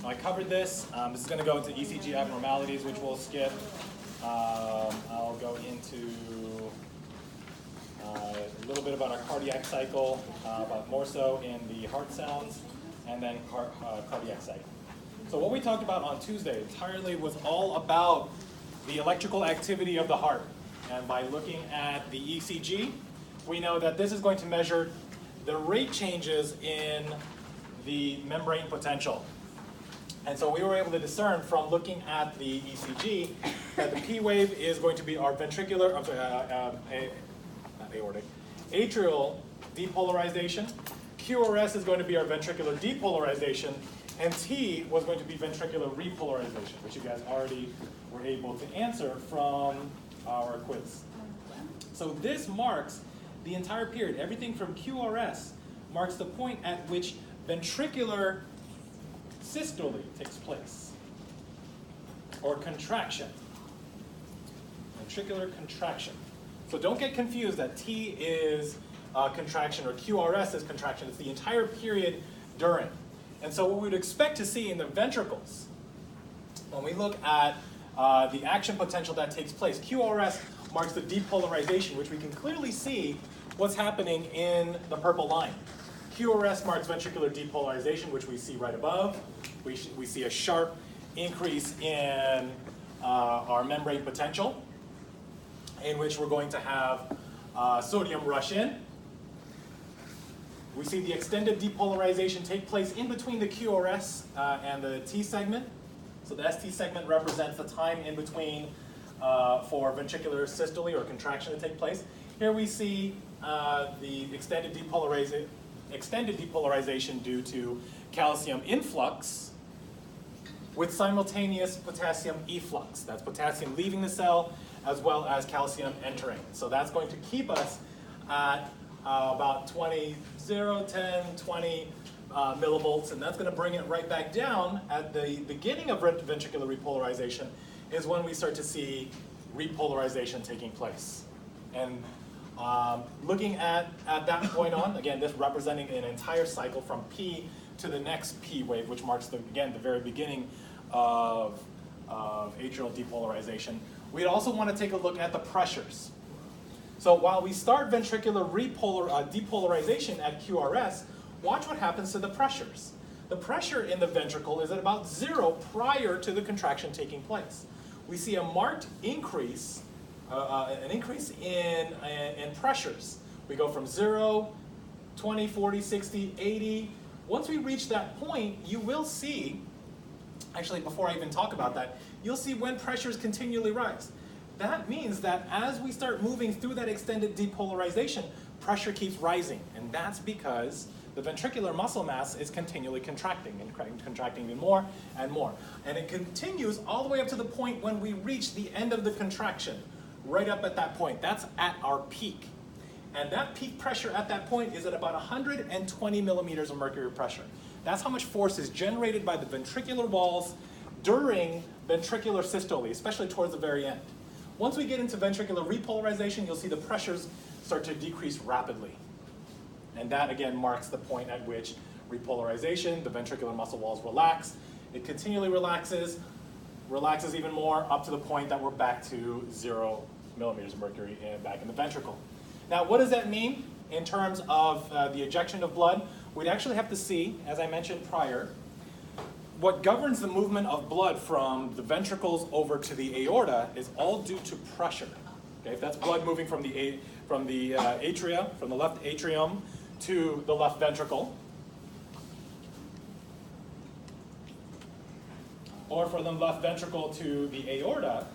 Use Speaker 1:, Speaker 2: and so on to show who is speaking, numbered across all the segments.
Speaker 1: I covered this. This is going to go into ECG abnormalities, which we'll skip. I'll go into a little bit about our cardiac cycle, but more so in the heart sounds, and then cardiac cycle. So what we talked about on Tuesday entirely was all about the electrical activity of the heart. And by looking at the ECG, we know that this is going to measure the rate changes in the membrane potential. And so we were able to discern from looking at the ECG that the P wave is going to be our ventricular, not aortic, atrial depolarization. QRS is going to be our ventricular depolarization, and T was going to be ventricular repolarization, which you guys already were able to answer from our quiz. So this marks the entire period. Everything from QRS marks the point at which ventricular systole takes place, or contraction. Ventricular contraction. So don't get confused that T is contraction or QRS is contraction. It's the entire period during. And so what we would expect to see in the ventricles, when we look at the action potential that takes place, QRS marks the depolarization, which we can clearly see what's happening in the purple line. QRS marks ventricular depolarization, which we see right above. We see a sharp increase in our membrane potential, in which we're going to have sodium rush in. We see the extended depolarization take place in between the QRS and the T segment. So the ST segment represents the time in between for ventricular systole or contraction to take place. Here we see the extended depolarization due to calcium influx with simultaneous potassium efflux. That's potassium leaving the cell as well as calcium entering. So that's going to keep us at about 20, 0, 10, 20 millivolts, and that's going to bring it right back down at the beginning of ventricular repolarization is when we start to see repolarization taking place. And looking at that point on, again, this representing an entire cycle from P to the next P wave, which marks, the very beginning of atrial depolarization. We'd also want to take a look at the pressures. So while we start ventricular depolarization at QRS, watch what happens to the pressures. The pressure in the ventricle is at about 0 prior to the contraction taking place. We see a marked increase, in pressures. We go from 0, 20, 40, 60, 80. Once we reach that point, you will see, actually before I even talk about that, you'll see when pressures continually rise. That means that as we start moving through that extended depolarization, pressure keeps rising, and that's because the ventricular muscle mass is continually contracting and contracting even more and more. And it continues all the way up to the point when we reach the end of the contraction, right up at that point. That's at our peak. And that peak pressure at that point is at about 120 millimeters of mercury pressure. That's how much force is generated by the ventricular walls during ventricular systole, especially towards the very end. Once we get into ventricular repolarization, you'll see the pressures start to decrease rapidly. And that, again, marks the point at which repolarization, the ventricular muscle walls relax. It continually relaxes even more, up to the point that we're back to 0 millimeters of mercury back in the ventricle. Now, what does that mean in terms of the ejection of blood? We'd actually have to see, as I mentioned prior, what governs the movement of blood from the ventricles over to the aorta is all due to pressure. Okay, if that's blood moving from the atria, from the left atrium to the left ventricle, or from the left ventricle to the aorta,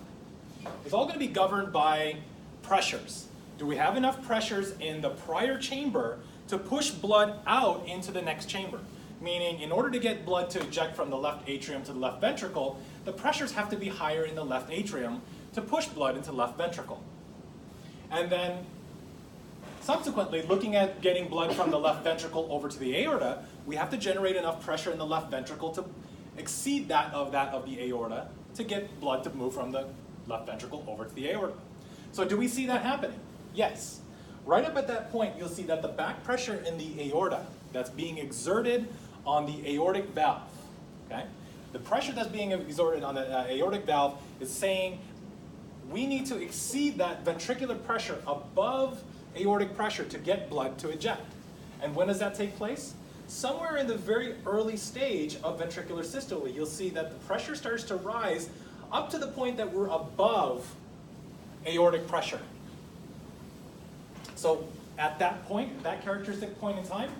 Speaker 1: it's all going to be governed by pressures. Do we have enough pressures in the prior chamber to push blood out into the next chamber? Meaning, in order to get blood to eject from the left atrium to the left ventricle, the pressures have to be higher in the left atrium to push blood into the left ventricle. And then, subsequently, looking at getting blood from the left ventricle over to the aorta, we have to generate enough pressure in the left ventricle to exceed that of the aorta to get blood to move from the left ventricle over to the aorta. So do we see that happening? Yes. Right up at that point, you'll see that the back pressure in the aorta that's being exerted on the aortic valve, okay, The pressure that's being exerted on the aortic valve is saying we need to exceed that ventricular pressure above aortic pressure to get blood to eject. And when does that take place? Somewhere in the very early stage of ventricular systole, you'll see that the pressure starts to rise up to the point that we're above aortic pressure. So at that point, that characteristic point in time,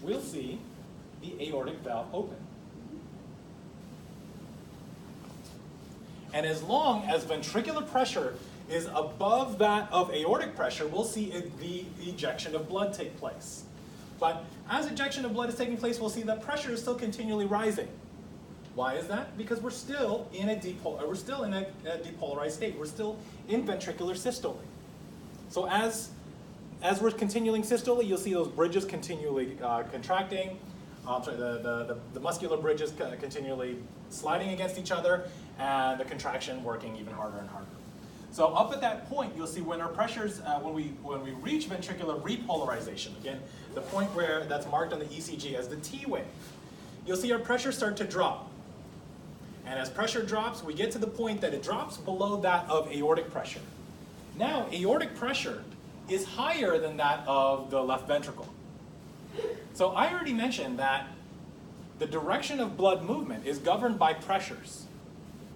Speaker 1: we'll see the aortic valve open. And as long as ventricular pressure is above that of aortic pressure, we'll see the ejection of blood take place. But as ejection of blood is taking place, we'll see that pressure is still continually rising. Why is that? Because we're still in a depolarized state. We're still in ventricular systole. So as we're continuing systole, you'll see those bridges continually contracting. The muscular bridges continually sliding against each other, and the contraction working even harder and harder. So up at that point, you'll see when our pressures, when we reach ventricular repolarization, again, the point where that's marked on the ECG as the T wave, you'll see our pressure start to drop. And as pressure drops, we get to the point that it drops below that of aortic pressure. Now, aortic pressure is higher than that of the left ventricle. So I already mentioned that the direction of blood movement is governed by pressures.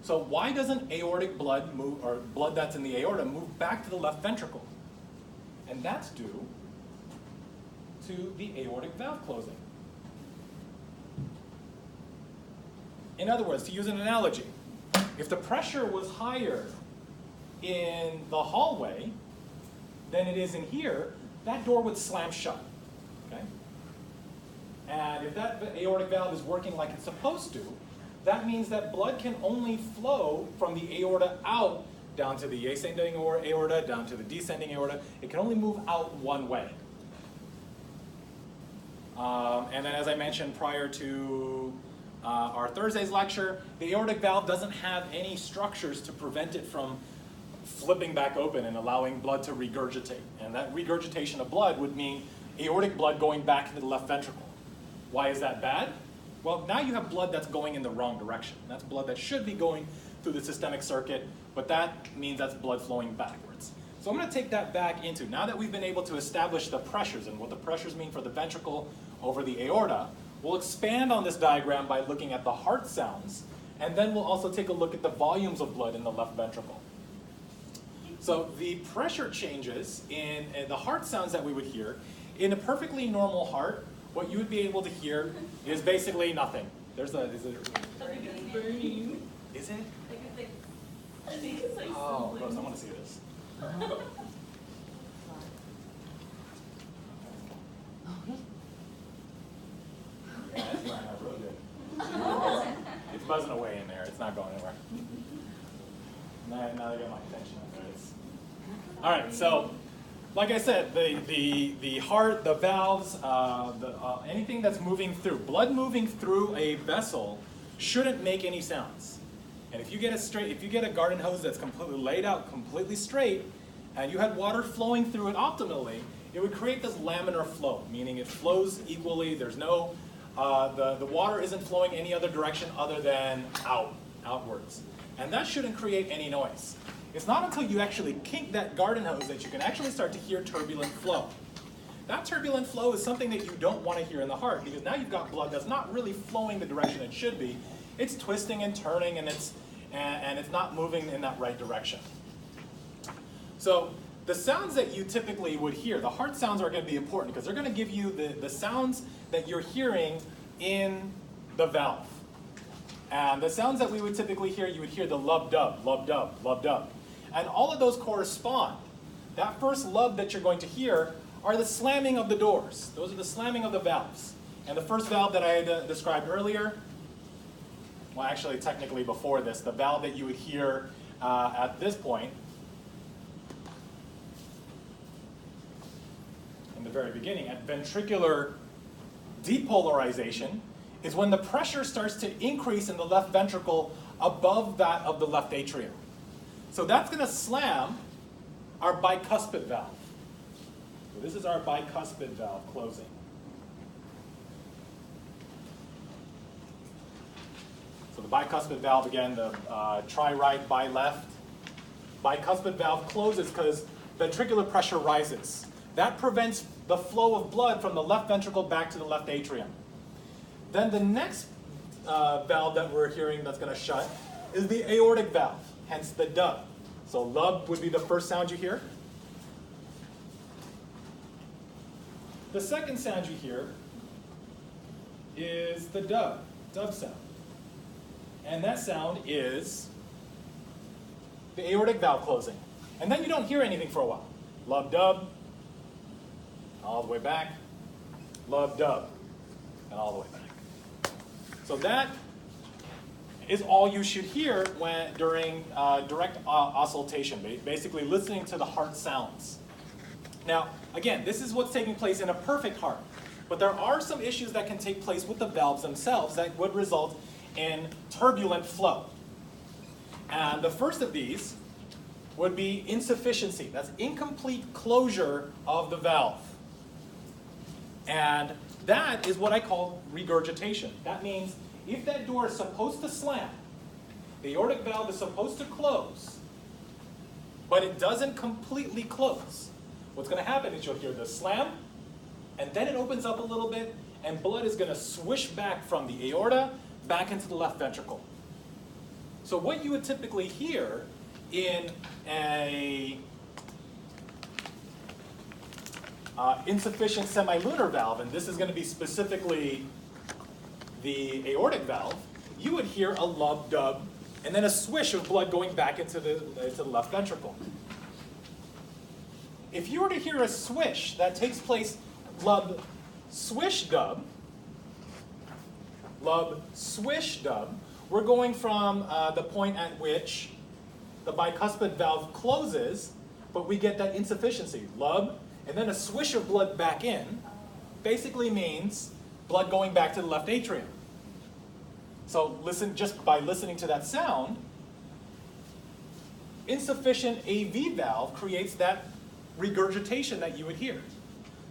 Speaker 1: So why doesn't aortic blood move, or blood that's in the aorta, move back to the left ventricle? And that's due to the aortic valve closing. In other words, to use an analogy, if the pressure was higher in the hallway than it is in here, that door would slam shut. Okay? And if that aortic valve is working like it's supposed to, that means that blood can only flow from the aorta out down to the ascending aorta, down to the descending aorta. It can only move out one way. And then as I mentioned prior to our Thursday's lecture, the aortic valve doesn't have any structures to prevent it from flipping back open and allowing blood to regurgitate. And that regurgitation of blood would mean aortic blood going back into the left ventricle. Why is that bad? Well, now you have blood that's going in the wrong direction. That's blood that should be going through the systemic circuit, but that means that's blood flowing backwards. So I'm going to take that back into, now that we've been able to establish the pressures and what the pressures mean for the ventricle over the aorta, we'll expand on this diagram by looking at the heart sounds, and then we'll also take a look at the volumes of blood in the left ventricle. So the pressure changes in the heart sounds that we would hear, in a perfectly normal heart, what you would be able to hear is basically nothing. Is it? Is it?
Speaker 2: I think it's like
Speaker 1: oh, gross, I want to see this. Yeah, it's not really good. It's buzzing away in there. It's not going anywhere. Now they got my attention. All right, so like I said, the heart, the valves, anything that's moving through, blood moving through a vessel shouldn't make any sounds. And if you get a garden hose that's completely laid out, completely straight, and you had water flowing through it optimally, it would create this laminar flow, meaning it flows equally. There's no, the water isn't flowing any other direction other than outwards. And that shouldn't create any noise. It's not until you actually kink that garden hose that you can actually start to hear turbulent flow. That turbulent flow is something that you don't want to hear in the heart, because now you've got blood that's not really flowing the direction it should be. It's twisting and turning, and it's not moving in that right direction. So the sounds that you typically would hear, the heart sounds are going to be important because they're going to give you the sounds that you're hearing in the valve. And the sounds that we would typically hear, you would hear the lub-dub, lub-dub, lub-dub. And all of those correspond. That first lub that you're going to hear are the slamming of the doors. Those are the slamming of the valves. And the first valve that I had described earlier, well, actually, technically before this, the valve that you would hear at this point, in the very beginning, at ventricular depolarization, is when the pressure starts to increase in the left ventricle above that of the left atrium. So that's going to slam our bicuspid valve. So this is our bicuspid valve closing. the bicuspid valve again, the tri-right, bi-left. Bicuspid valve closes because ventricular pressure rises. That prevents the flow of blood from the left ventricle back to the left atrium. Then the next valve that we're hearing that's going to shut is the aortic valve, hence the dub. So lub would be the first sound you hear. The second sound you hear is the dub sound. And that sound is the aortic valve closing. And then you don't hear anything for a while. Lub dub, all the way back. Lub dub, and all the way back. So that is all you should hear during direct auscultation, basically listening to the heart sounds. Now, again, this is what's taking place in a perfect heart. But there are some issues that can take place with the valves themselves that would result in turbulent flow. And the first of these would be insufficiency. That's incomplete closure of the valve. And that is what I call regurgitation. That means if that door is supposed to slam, the aortic valve is supposed to close, but it doesn't completely close. What's going to happen is you'll hear the slam, and then it opens up a little bit, and blood is going to swish back from the aorta back into the left ventricle. So what you would typically hear in a insufficient semilunar valve, and this is going to be specifically the aortic valve, you would hear a lub dub and then a swish of blood going back into the left ventricle. If you were to hear a swish that takes place lub swish dub, we're going from the point at which the bicuspid valve closes, but we get that insufficiency, lub, and then a swish of blood back in, basically means blood going back to the left atrium. So listen, just by listening to that sound, insufficient AV valve creates that regurgitation that you would hear.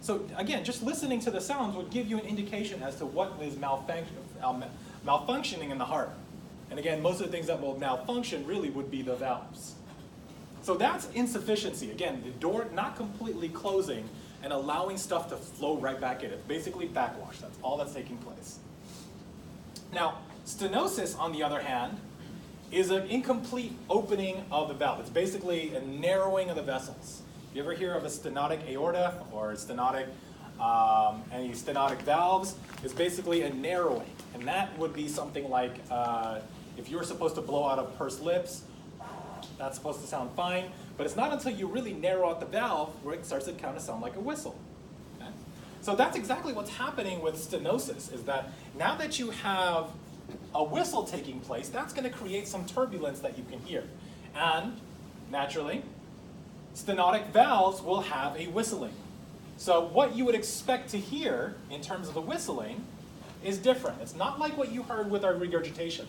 Speaker 1: So again, just listening to the sounds would give you an indication as to what is malfunctioning in the heart. And again, most of the things that will malfunction really would be the valves. So that's insufficiency. Again, the door not completely closing and allowing stuff to flow right back in. It's basically backwash. That's all that's taking place. Now, stenosis, on the other hand, is an incomplete opening of the valve. It's basically a narrowing of the vessels. You ever hear of a stenotic aorta or any stenotic valves? It's basically a narrowing. And that would be something like if you're supposed to blow out of pursed lips, that's supposed to sound fine, but it's not until you really narrow out the valve where it starts to kind of sound like a whistle. Okay? So that's exactly what's happening with stenosis, is that now that you have a whistle taking place, that's going to create some turbulence that you can hear. And naturally, stenotic valves will have a whistling. So what you would expect to hear in terms of the whistling is different. It's not like what you heard with our regurgitation.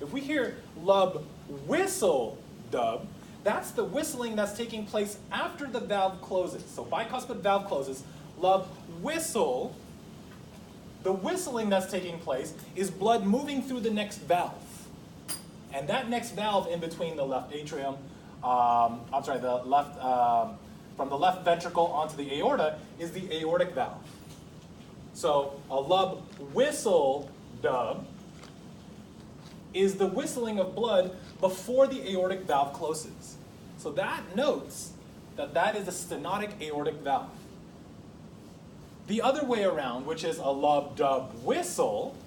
Speaker 1: If we hear lub whistle dub, that's the whistling that's taking place after the valve closes. So bicuspid valve closes, lub whistle, the whistling that's taking place is blood moving through the next valve. And that next valve in between the left atrium, from the left ventricle onto the aorta is the aortic valve. So a lub whistle dub is the whistling of blood before the aortic valve closes. So that notes that that is a stenotic aortic valve. The other way around, which is a lub dub whistle,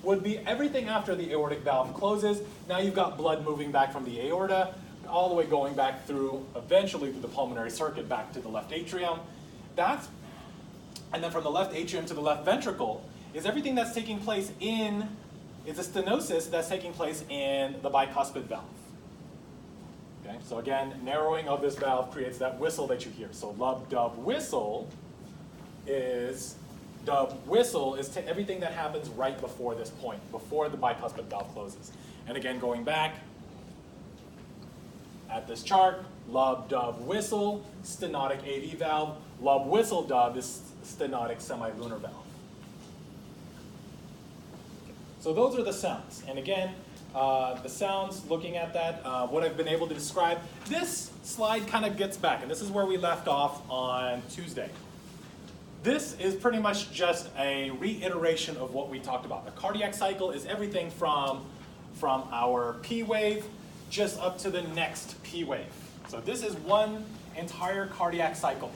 Speaker 1: would be everything after the aortic valve closes. Now you've got blood moving back from the aorta, all the way going back through, eventually through the pulmonary circuit back to the left atrium. And then from the left atrium to the left ventricle is everything that's taking place is a stenosis that's taking place in the bicuspid valve. Okay, so again, narrowing of this valve creates that whistle that you hear. So lub dub whistle is everything that happens right before this point, before the bicuspid valve closes. And again, going back at this chart, lub dub whistle, stenotic AV valve. Lub whistle dub is stenotic semilunar valve. So those are the sounds. And again, the sounds, looking at that, what I've been able to describe. This slide kind of gets back, and this is where we left off on Tuesday. This is pretty much just a reiteration of what we talked about. A cardiac cycle is everything from our P wave just up to the next P wave. So this is one entire cardiac cycle.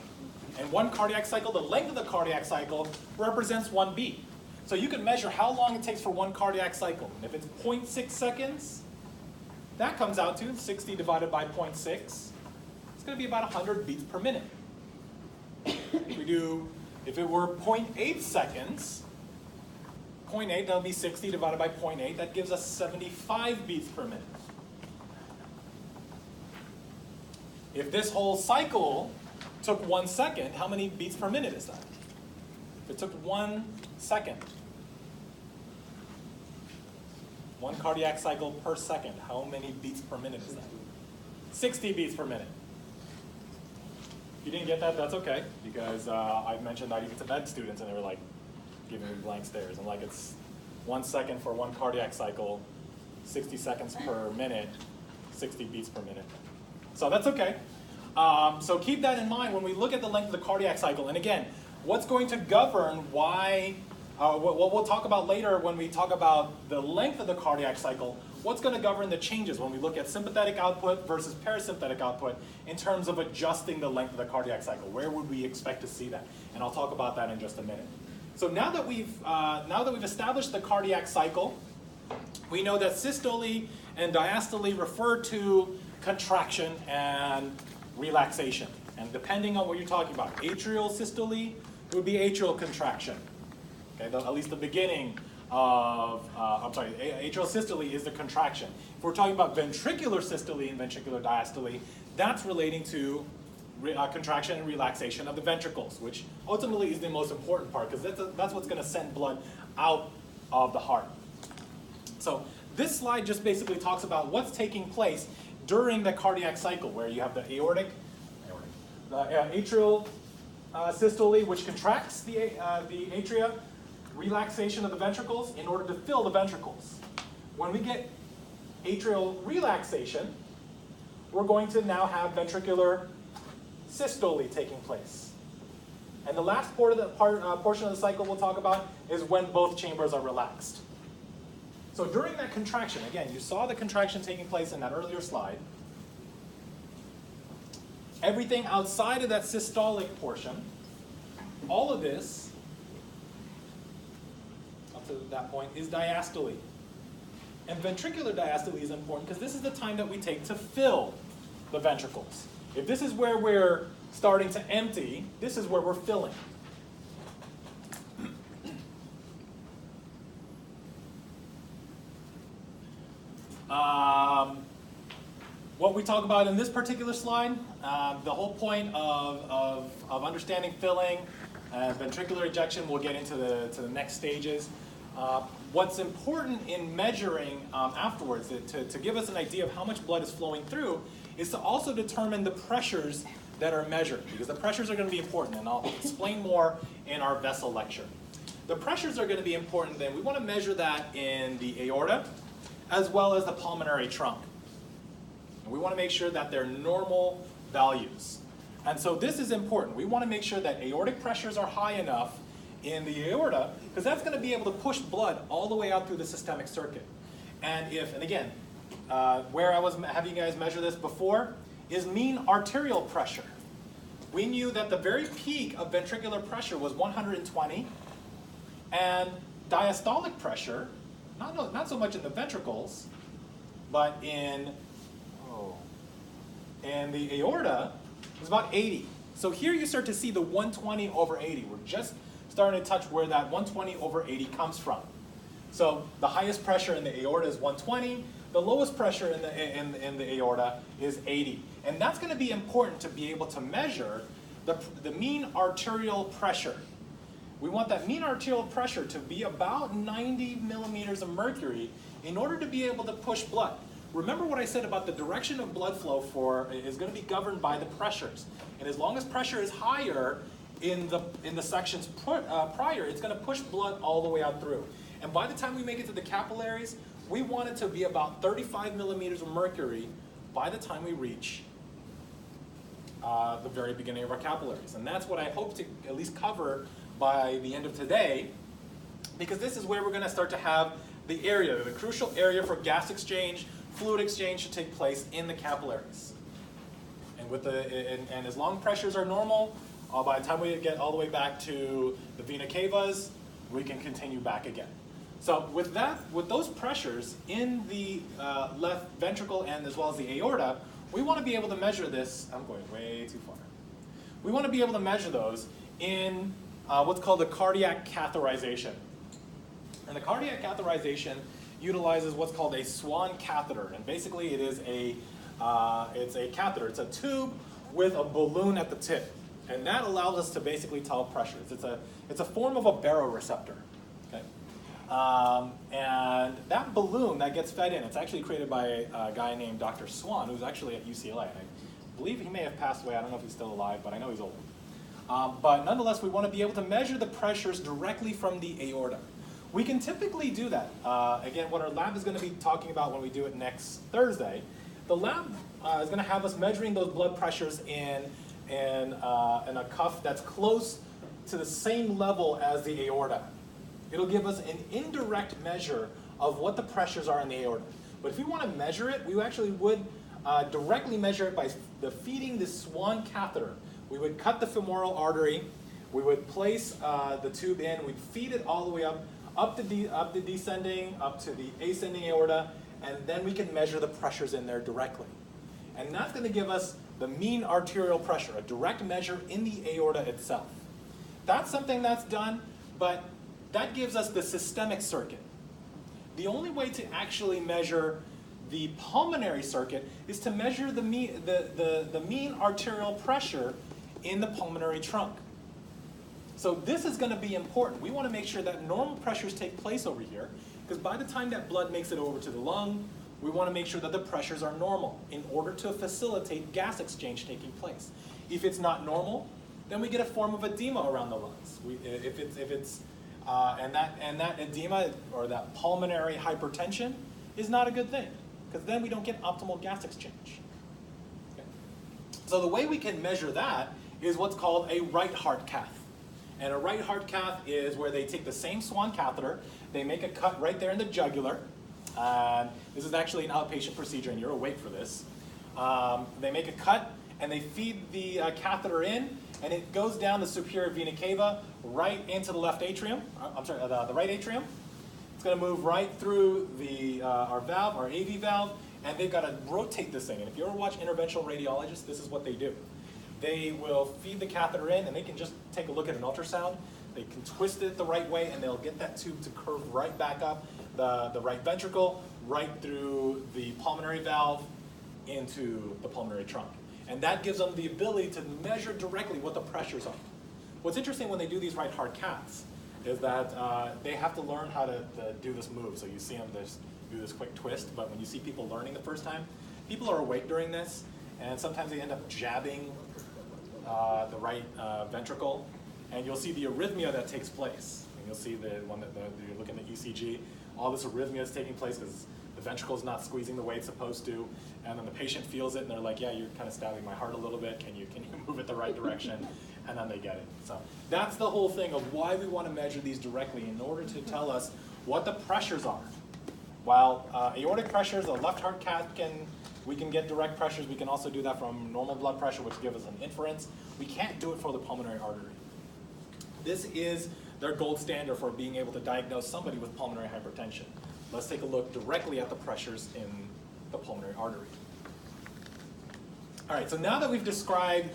Speaker 1: And one cardiac cycle, the length of the cardiac cycle represents one beat. So you can measure how long it takes for one cardiac cycle. And if it's 0.6 seconds, that comes out to 60 divided by 0.6. It's going to be about 100 beats per minute. If it were 0.8 seconds, 0.8, that'll be 60 divided by 0.8. That gives us 75 beats per minute. If this whole cycle took 1 second, how many beats per minute is that? If it took 1 second, one cardiac cycle per second, how many beats per minute is that? 60 beats per minute. If you didn't get that, that's okay, because I've mentioned that even to med students, and they were like giving me blank stares. I'm like, it's 1 second for one cardiac cycle, 60 seconds per minute, 60 beats per minute. So that's okay. So keep that in mind when we look at the length of the cardiac cycle. And again, what's going to govern why, what we'll talk about later when we talk about the length of the cardiac cycle, what's going to govern the changes when we look at sympathetic output versus parasympathetic output in terms of adjusting the length of the cardiac cycle. Where would we expect to see that? And I'll talk about that in just a minute. So now that we've established the cardiac cycle, we know that systole and diastole refer to contraction and relaxation. And depending on what you're talking about, atrial systole would be atrial contraction. Okay, at least the beginning of, atrial systole is the contraction. If we're talking about ventricular systole and ventricular diastole, that's relating to contraction and relaxation of the ventricles, which ultimately is the most important part, because that's what's going to send blood out of the heart. So this slide just basically talks about what's taking place during the cardiac cycle, where you have the atrial systole, which contracts the atria, relaxation of the ventricles in order to fill the ventricles. When we get atrial relaxation, we're going to now have ventricular systole taking place. And the last portion of the cycle we'll talk about is when both chambers are relaxed. So during that contraction, again, you saw the contraction taking place in that earlier slide. Everything outside of that systolic portion, all of this, up to that point, is diastole. And ventricular diastole is important because this is the time that we take to fill the ventricles. If this is where we're starting to empty, this is where we're filling. What we talk about in this particular slide, the whole point of understanding filling, ventricular ejection, we'll get into the next stages. What's important in measuring afterwards, to give us an idea of how much blood is flowing through, is to also determine the pressures that are measured, because the pressures are going to be important, and I'll explain more in our vessel lecture. The pressures are going to be important, then we want to measure that in the aorta, as well as the pulmonary trunk. And we want to make sure that they're normal values. And so this is important. We want to make sure that aortic pressures are high enough in the aorta, because that's going to be able to push blood all the way out through the systemic circuit. And again, where I was having you guys measure this before is mean arterial pressure. We knew that the very peak of ventricular pressure was 120, and diastolic pressure, not so much in the ventricles, but in the aorta, is about 80. So here you start to see the 120 over 80. We're just starting to touch where that 120 over 80 comes from. So the highest pressure in the aorta is 120. The lowest pressure in the aorta is 80. And that's going to be important to be able to measure the mean arterial pressure. We want that mean arterial pressure to be about 90 millimeters of mercury in order to be able to push blood. Remember what I said about the direction of blood flow is going to be governed by the pressures. And as long as pressure is higher in the sections prior, it's going to push blood all the way out through. And by the time we make it to the capillaries, we want it to be about 35 millimeters of mercury by the time we reach the very beginning of our capillaries. And that's what I hope to at least cover by the end of today, because this is where we're going to start to have the area, the crucial area for gas exchange, fluid exchange to take place in the capillaries. And with and as long pressures are normal, by the time we get all the way back to the vena cavas, we can continue back again. So with those pressures in the left ventricle and as well as the aorta, we want to be able to measure this. I'm going way too far. We want to be able to measure those in what's called the cardiac catheterization. And the cardiac catheterization utilizes what's called a Swan catheter. And basically it is it's a catheter. It's a tube with a balloon at the tip. And that allows us to basically tell pressures. It's a form of a baroreceptor. Okay? And that balloon that gets fed in, it's actually created by a guy named Dr. Swan, who's actually at UCLA. I believe he may have passed away. I don't know if he's still alive, but I know he's old. But nonetheless, we want to be able to measure the pressures directly from the aorta. We can typically do that. Again, what our lab is going to be talking about when we do it next Thursday, the lab is going to have us measuring those blood pressures in a cuff that's close to the same level as the aorta. It'll give us an indirect measure of what the pressures are in the aorta. But if we want to measure it, we actually would directly measure it by feeding this Swan catheter. We would cut the femoral artery, we would place the tube in, we'd feed it all the way up the descending, up to the ascending aorta, and then we can measure the pressures in there directly. And that's going to give us the mean arterial pressure, a direct measure in the aorta itself. That's something that's done, but that gives us the systemic circuit. The only way to actually measure the pulmonary circuit is to measure the mean arterial pressure in the pulmonary trunk. So this is going to be important. We want to make sure that normal pressures take place over here, because by the time that blood makes it over to the lung, we want to make sure that the pressures are normal in order to facilitate gas exchange taking place. If it's not normal, then we get a form of edema around the lungs. And that edema or that pulmonary hypertension is not a good thing, because then we don't get optimal gas exchange. Okay. So the way we can measure that is what's called a right heart cath. And a right heart cath is where they take the same Swan catheter, they make a cut right there in the jugular. This is actually an outpatient procedure, and you're awake for this. They make a cut, and they feed the catheter in, and it goes down the superior vena cava right into the left atrium. The right atrium. It's going to move right through our valve, our AV valve, and they've got to rotate this thing. And if you ever watch interventional radiologists, this is what they do. They will feed the catheter in, and they can just take a look at an ultrasound. They can twist it the right way, and they'll get that tube to curve right back up the right ventricle, right through the pulmonary valve into the pulmonary trunk. And that gives them the ability to measure directly what the pressures are. What's interesting when they do these right heart caths is that they have to learn how to do this move. So you see them just do this quick twist, but when you see people learning the first time, people are awake during this, and sometimes they end up jabbing the right ventricle, and you'll see the arrhythmia that takes place. And you'll see the one that you're looking at ECG, all this arrhythmia is taking place because the ventricle is not squeezing the way it's supposed to, and then the patient feels it, and they're like, yeah, you're kind of stabbing my heart a little bit, can you move it the right direction? And then they get it. So that's the whole thing of why we want to measure these directly, in order to tell us what the pressures are. While aortic pressures, a left heart cath we can get direct pressures. We can also do that from normal blood pressure, which gives us an inference. We can't do it for the pulmonary artery. This is their gold standard for being able to diagnose somebody with pulmonary hypertension. Let's take a look directly at the pressures in the pulmonary artery. All right, so now that we've described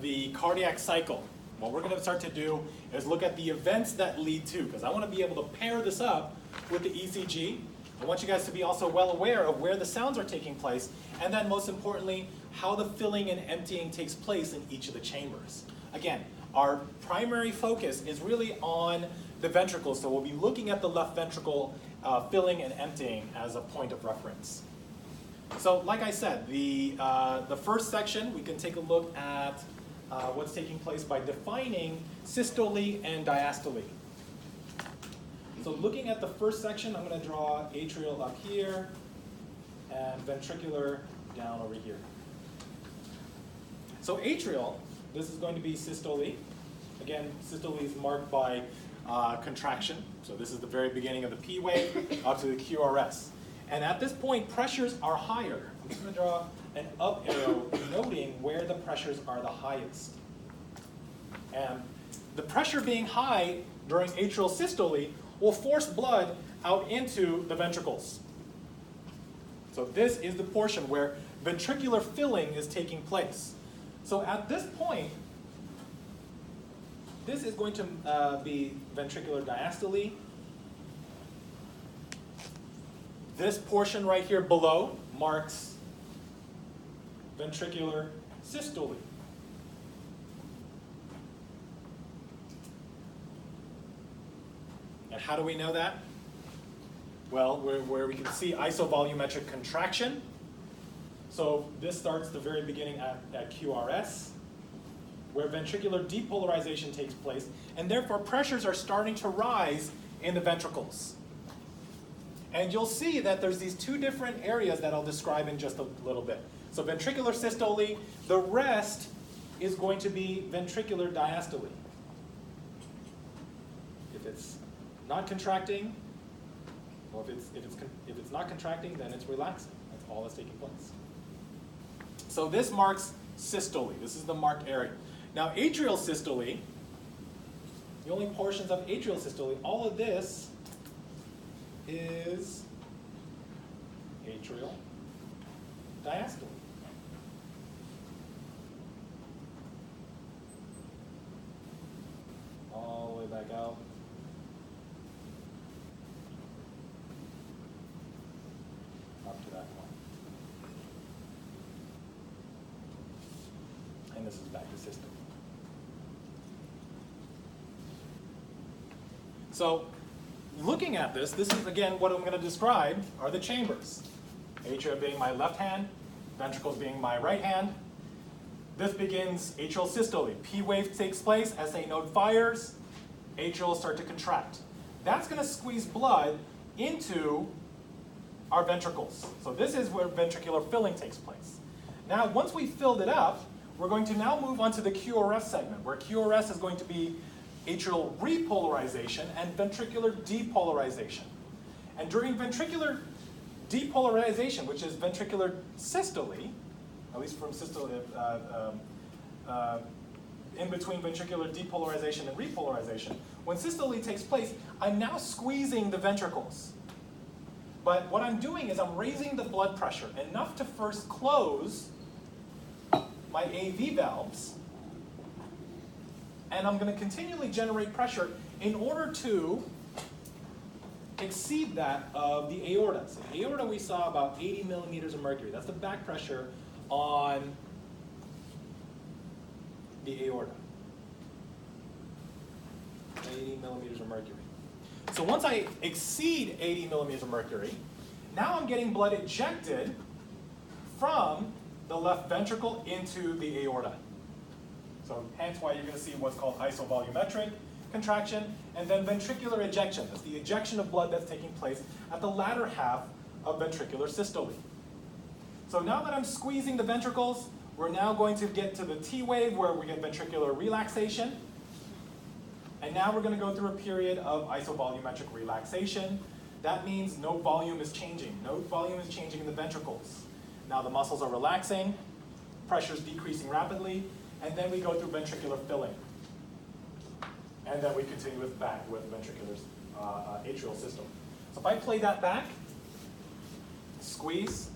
Speaker 1: the cardiac cycle, what we're going to start to do is look at the events that lead to, because I want to be able to pair this up with the ECG. I want you guys to be also well aware of where the sounds are taking place, and then most importantly, how the filling and emptying takes place in each of the chambers. Again, our primary focus is really on the ventricles, so we'll be looking at the left ventricle filling and emptying as a point of reference. So like I said, the first section, we can take a look at what's taking place by defining systole and diastole. So looking at the first section, I'm going to draw atrial up here and ventricular down over here. So atrial, this is going to be systole. Again, systole is marked by contraction. So this is the very beginning of the P wave up to the QRS. And at this point, pressures are higher. I'm just going to draw an up arrow noting where the pressures are the highest. And the pressure being high during atrial systole will force blood out into the ventricles. So this is the portion where ventricular filling is taking place. So at this point, this is going to be ventricular diastole. This portion right here below marks ventricular systole. And how do we know that? Well, where we can see isovolumetric contraction. So this starts the very beginning at QRS, where ventricular depolarization takes place, and therefore pressures are starting to rise in the ventricles. And you'll see that there's these two different areas that I'll describe in just a little bit. So ventricular systole, the rest is going to be ventricular diastole. If it's not contracting, well, if it's not contracting, then it's relaxing. That's all that's taking place. So this marks systole. This is the marked area. Now atrial systole, the only portions of atrial systole, all of this is atrial diastole. All the way back out. Up to that point. And this is back to systole. So looking at this is again what I'm going to describe are the chambers. Atria being my left hand, ventricles being my right hand. This begins atrial systole. P wave takes place, SA node fires, atrial start to contract. That's going to squeeze blood into our ventricles. So this is where ventricular filling takes place. Now once we've filled it up, we're going to now move on to the QRS segment, where QRS is going to be atrial repolarization and ventricular depolarization. And during ventricular depolarization, which is ventricular systole, at least from systole, in between ventricular depolarization and repolarization, when systole takes place, I'm now squeezing the ventricles. But what I'm doing is I'm raising the blood pressure enough to first close my AV valves, and I'm going to continually generate pressure in order to exceed that of the aorta. So the aorta we saw about 80 millimeters of mercury. That's the back pressure on the aorta. 80 millimeters of mercury. So once I exceed 80 millimeters of mercury, now I'm getting blood ejected from the left ventricle into the aorta. So hence why you're going to see what's called isovolumetric contraction, and then ventricular ejection. That's the ejection of blood that's taking place at the latter half of ventricular systole. So now that I'm squeezing the ventricles, we're now going to get to the T wave where we get ventricular relaxation. And now we're going to go through a period of isovolumetric relaxation. That means no volume is changing. No volume is changing in the ventricles. Now the muscles are relaxing, pressure's decreasing rapidly, and then we go through ventricular filling. And then we continue with ventricular atrial systole. So if I play that back, squeeze,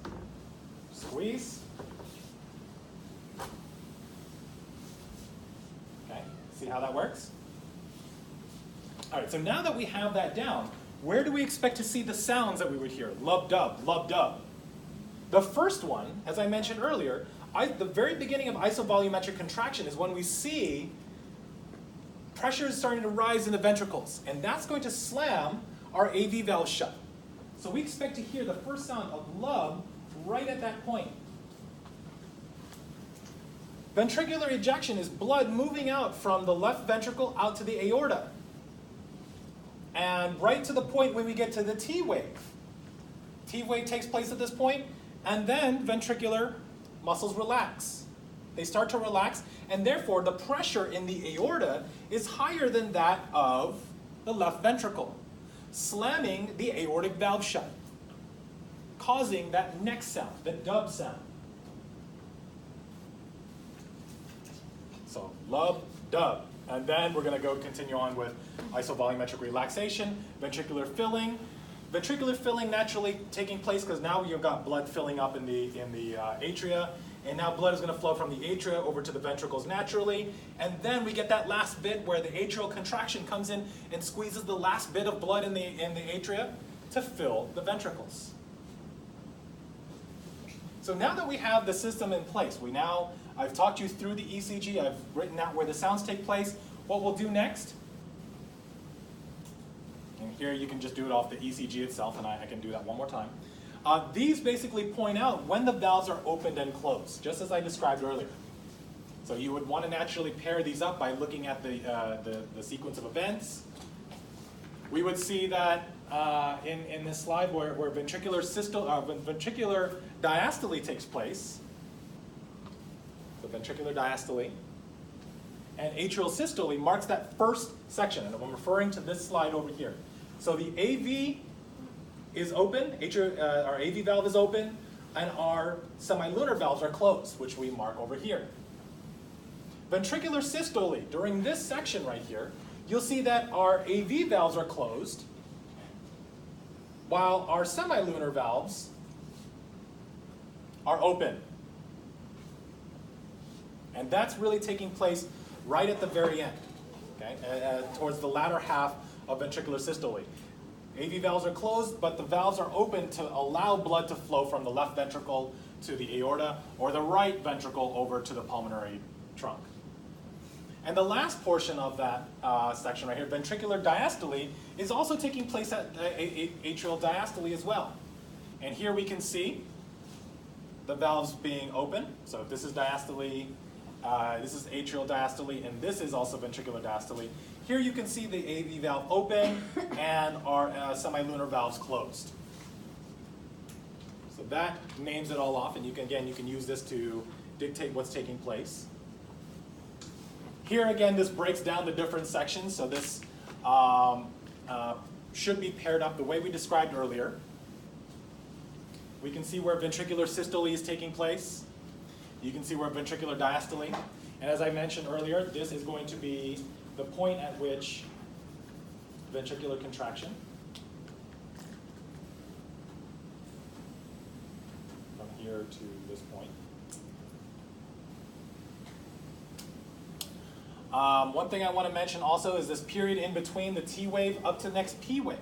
Speaker 1: squeeze. Okay, see how that works? All right, so now that we have that down, where do we expect to see the sounds that we would hear? Lub-dub, lub-dub. The first one, as I mentioned earlier, the very beginning of isovolumetric contraction is when we see pressure is starting to rise in the ventricles, and that's going to slam our AV valve shut. So we expect to hear the first sound of lub right at that point. Ventricular ejection is blood moving out from the left ventricle out to the aorta. and right to the point when we get to the T wave. T wave takes place at this point, and then ventricular muscles relax. They start to relax, and therefore the pressure in the aorta is higher than that of the left ventricle, slamming the aortic valve shut, causing that next sound, the dub sound. So lub, dub. And then we're going to go continue on with isovolumetric relaxation, ventricular filling. Ventricular filling naturally taking place because now you've got blood filling up in the atria, and now blood is going to flow from the atria over to the ventricles naturally. And then we get that last bit where the atrial contraction comes in and squeezes the last bit of blood in the atria to fill the ventricles. So now that we have the system in place, I've talked you through the ECG, I've written out where the sounds take place. What we'll do next, and here you can just do it off the ECG itself, and I can do that one more time. These basically point out when the valves are opened and closed, just as I described earlier. So you would want to naturally pair these up by looking at the sequence of events. We would see that in this slide where ventricular diastole takes place, so ventricular diastole, and atrial systole marks that first section, and I'm referring to this slide over here. So the AV is open, our AV valve is open, and our semilunar valves are closed, which we mark over here. Ventricular systole, during this section right here, you'll see that our AV valves are closed, while our semilunar valves are open. And that's really taking place right at the very end, okay? Towards the latter half of ventricular systole. AV valves are closed, but the valves are open to allow blood to flow from the left ventricle to the aorta, or the right ventricle over to the pulmonary trunk. And the last portion of that section right here, ventricular diastole, is also taking place at atrial diastole as well. And here we can see the valves being open. So this is diastole, this is atrial diastole, and this is also ventricular diastole. Here you can see the AV valve open and our semilunar valves closed. So that names it all off, and you can use this to dictate what's taking place. Here again, this breaks down the different sections, so this should be paired up the way we described earlier. We can see where ventricular systole is taking place. You can see where ventricular diastole. And as I mentioned earlier, this is going to be the point at which ventricular contraction from here to this point. One thing I want to mention also is this period in between the T wave up to the next P wave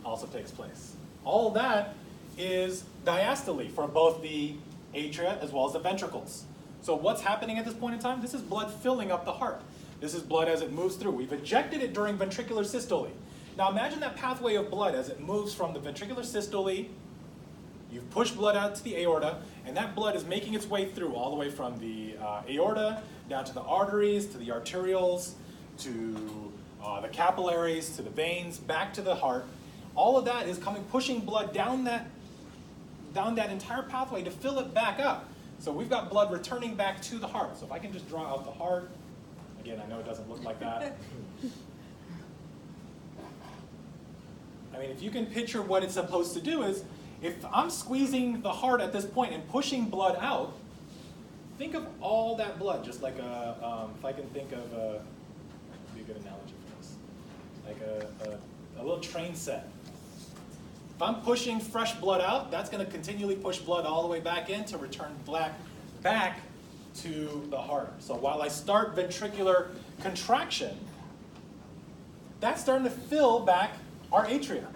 Speaker 1: also takes place. All that is diastole for both the atria as well as the ventricles. So what's happening at this point in time? This is blood filling up the heart. This is blood as it moves through. We've ejected it during ventricular systole. Now imagine that pathway of blood as it moves from the ventricular systole. You've pushed blood out to the aorta, and that blood is making its way through all the way from the aorta down to the arteries, to the arterioles, to the capillaries, to the veins, back to the heart. All of that is pushing blood down that entire pathway to fill it back up. So we've got blood returning back to the heart. So if I can just draw out the heart, again, I know it doesn't look like that. I mean, if you can picture what it's supposed to do is, if I'm squeezing the heart at this point and pushing blood out, think of all that blood, just like if I can think of a, be a good analogy for this, like a little train set. If I'm pushing fresh blood out, that's going to continually push blood all the way back in to return back to the heart. So while I start ventricular contraction, that's starting to fill back our atria.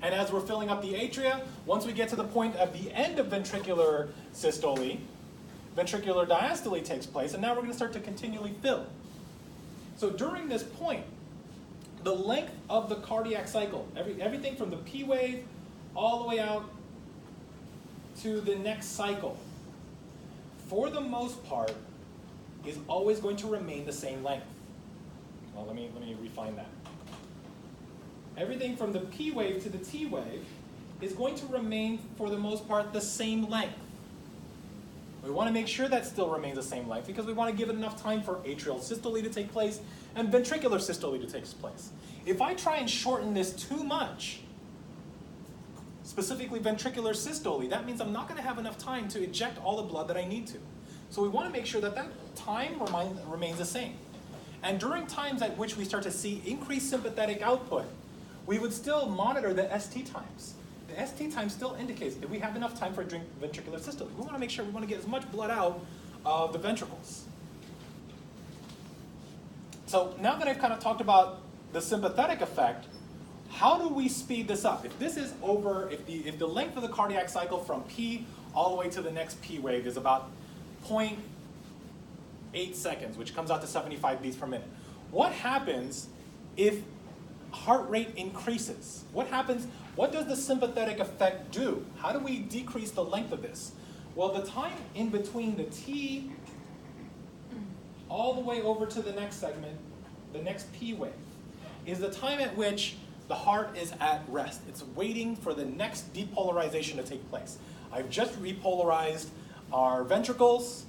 Speaker 1: And as we're filling up the atria, once we get to the point at the end of ventricular systole, ventricular diastole takes place, and now we're going to start to continually fill. So during this point, the length of the cardiac cycle, everything from the P wave all the way out to the next cycle, for the most part, is always going to remain the same length. well, let me refine that. Everything from the P wave to the T wave is going to remain, for the most part, the same length. We want to make sure that still remains the same length because we want to give it enough time for atrial systole to take place and ventricular systole to take place. If I try and shorten this too much, specifically ventricular systole, that means I'm not going to have enough time to eject all the blood that I need to. So we want to make sure that that time remains the same. And during times at which we start to see increased sympathetic output, we would still monitor the ST times. The ST time still indicates if we have enough time for ventricular systole. We want to make sure we want to get as much blood out of the ventricles. So now that I've kind of talked about the sympathetic effect, how do we speed this up? If this is over, if the length of the cardiac cycle from P all the way to the next P wave is about 0.8 seconds, which comes out to 75 beats per minute, what happens if heart rate increases? What happens? What does the sympathetic effect do? How do we decrease the length of this? Well, the time in between the T all the way over to the next segment, the next P wave, is the time at which the heart is at rest. It's waiting for the next depolarization to take place. I've just repolarized our ventricles.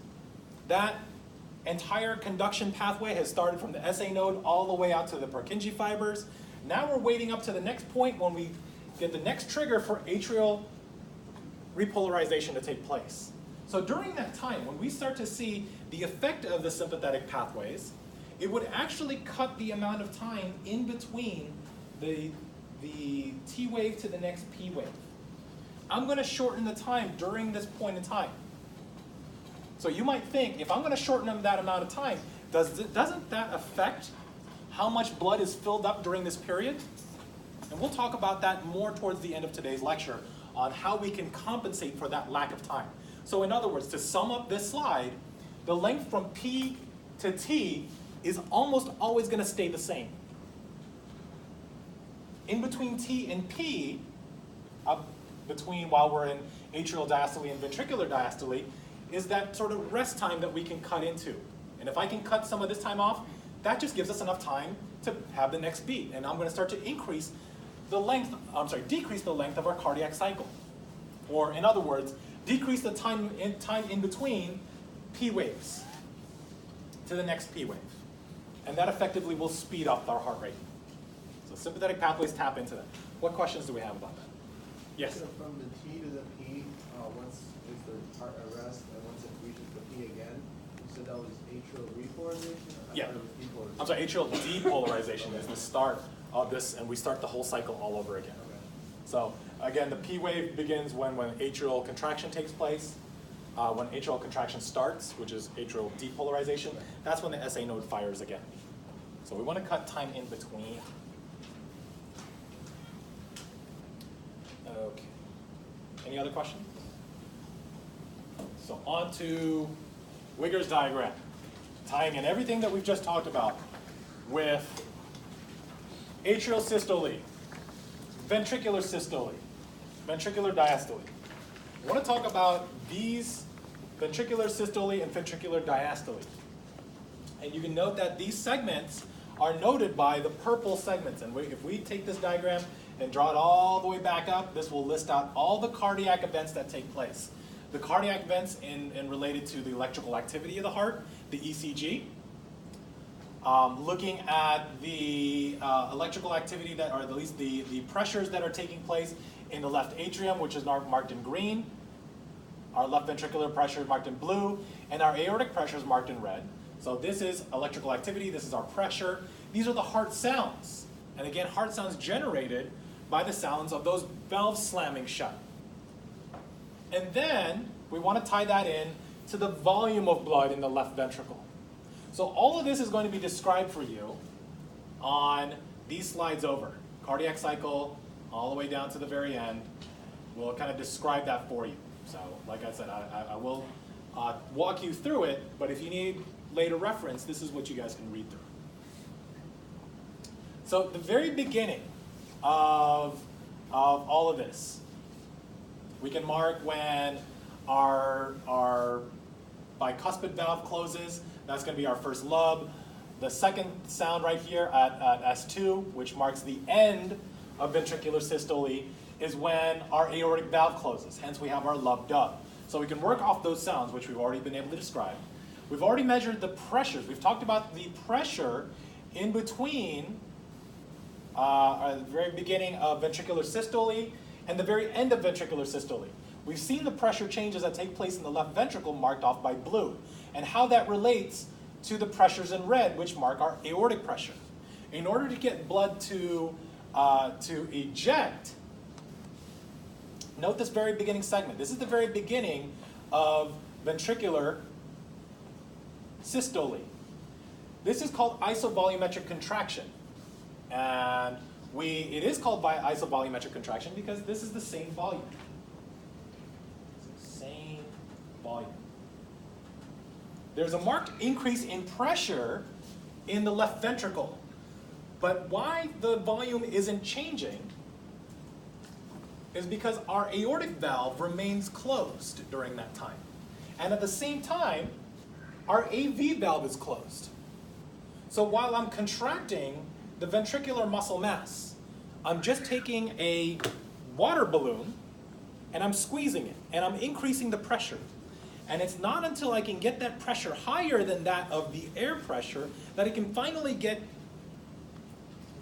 Speaker 1: That entire conduction pathway has started from the SA node all the way out to the Purkinje fibers. Now we're waiting up to the next point when we get the next trigger for atrial repolarization to take place. So during that time, when we start to see the effect of the sympathetic pathways, it would actually cut the amount of time in between the T wave to the next P wave. I'm going to shorten the time during this point in time. So you might think, if I'm going to shorten that amount of time, doesn't that affect how much blood is filled up during this period? And we'll talk about that more towards the end of today's lecture on how we can compensate for that lack of time. So in other words, to sum up this slide, the length from P to T is almost always going to stay the same. In between T and P, between while we're in atrial diastole and ventricular diastole, is that sort of rest time that we can cut into. And if I can cut some of this time off, that just gives us enough time to have the next beat. And I'm going to start to decrease the length of our cardiac cycle. Or in other words, decrease the time in between P waves to the next P wave. And that effectively will speed up our heart rate. So sympathetic pathways tap into that. What questions do we have about that? Yes?
Speaker 3: So from the T to the P, once is the heart at rest, and once it reaches the P again, you said that was atrial repolarization?
Speaker 1: Yeah. I'm sorry, atrial depolarization is the start of this, and we start the whole cycle all over again.
Speaker 3: Okay.
Speaker 1: So again, the P wave begins when atrial contraction takes place. When atrial contraction starts, which is atrial depolarization, that's when the SA node fires again. So we want to cut time in between. Okay. Any other questions? So on to Wigger's diagram, tying in everything that we've just talked about with atrial systole, ventricular systole, ventricular diastole. I want to talk about these ventricular systole and ventricular diastole. And you can note that these segments are noted by the purple segments. And if we take this diagram and draw it all the way back up, this will list out all the cardiac events that take place. The cardiac events in related to the electrical activity of the heart, the ECG. Looking at the electrical activity that, or at least the pressures that are taking place in the left atrium, which is marked in green. Our left ventricular pressure is marked in blue, and our aortic pressure is marked in red. So this is electrical activity, this is our pressure. These are the heart sounds. And again, heart sounds generated by the sounds of those valves slamming shut. And then we want to tie that in to the volume of blood in the left ventricle. So all of this is going to be described for you on these slides over. Cardiac cycle, all the way down to the very end. We'll kind of describe that for you. So like I said, I will walk you through it, but if you need later reference, this is what you guys can read through. So the very beginning of all of this, we can mark when our bicuspid valve closes. That's going to be our first lub. the second sound right here at S2, which marks the end of ventricular systole, is when our aortic valve closes. Hence, we have our lub-dub. So we can work off those sounds, which we've already been able to describe. We've already measured the pressures. We've talked about the pressure in between the very beginning of ventricular systole and the very end of ventricular systole. We've seen the pressure changes that take place in the left ventricle marked off by blue, and how that relates to the pressures in red, which mark our aortic pressure. In order to get blood to eject, note this very beginning segment. This is the very beginning of ventricular systole. This is called isovolumetric contraction. And it is called by isovolumetric contraction because this is the same volume. It's the same volume. There's a marked increase in pressure in the left ventricle. But why the volume isn't changing is because our aortic valve remains closed during that time. And at the same time, our AV valve is closed. So while I'm contracting the ventricular muscle mass, I'm just taking a water balloon and I'm squeezing it and I'm increasing the pressure. And it's not until I can get that pressure higher than that of the air pressure that I can finally get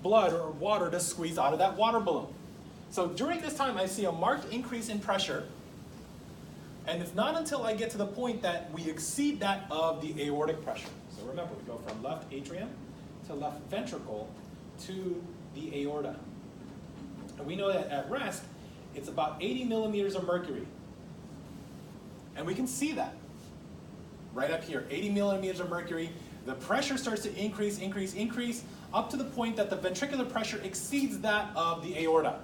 Speaker 1: blood or water to squeeze out of that water balloon. So during this time, I see a marked increase in pressure, and it's not until I get to the point that we exceed that of the aortic pressure. So remember, we go from left atrium to left ventricle to the aorta. And we know that at rest, it's about 80 millimeters of mercury. And we can see that right up here, 80 millimeters of mercury. The pressure starts to increase, up to the point that the ventricular pressure exceeds that of the aorta.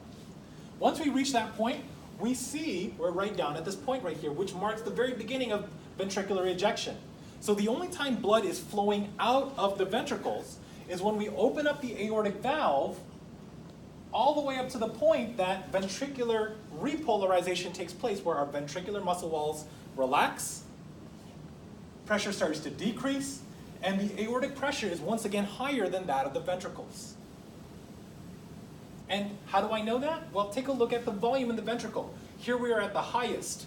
Speaker 1: Once we reach that point, we see we're right down at this point right here, which marks the very beginning of ventricular ejection. So the only time blood is flowing out of the ventricles is when we open up the aortic valve all the way up to the point that ventricular repolarization takes place, where our ventricular muscle walls relax, pressure starts to decrease, and the aortic pressure is once again higher than that of the ventricles. And how do I know that? Well, take a look at the volume in the ventricle. Here we are at the highest.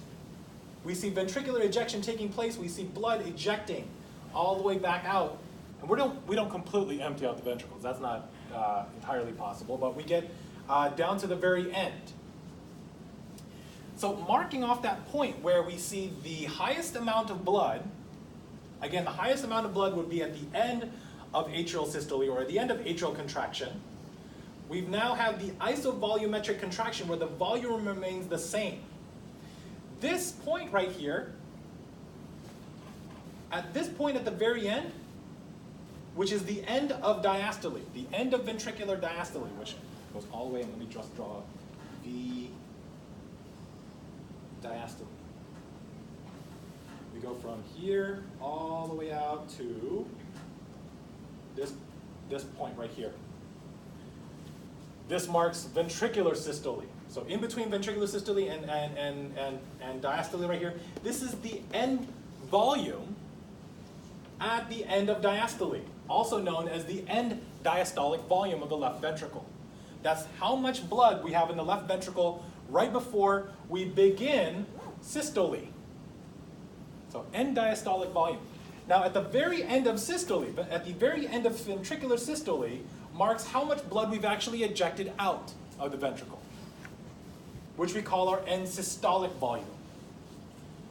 Speaker 1: We see ventricular ejection taking place. We see blood ejecting all the way back out. And we don't completely empty out the ventricles. That's not entirely possible, but we get down to the very end. So marking off that point where we see the highest amount of blood, again, the highest amount of blood would be at the end of atrial systole, or at the end of atrial contraction. We now have the isovolumetric contraction where the volume remains the same. This point right here, at this point at the very end, which is the end of diastole, the end of ventricular diastole, which goes all the way, and let me just draw V diastole. We go from here all the way out to this point right here. This marks ventricular systole. So in between ventricular systole and diastole right here, this is the end volume at the end of diastole, also known as the end diastolic volume of the left ventricle. That's how much blood we have in the left ventricle right before we begin systole. So end diastolic volume. Now at the very end of systole, at the very end of ventricular systole, marks how much blood we've actually ejected out of the ventricle, which we call our end systolic volume.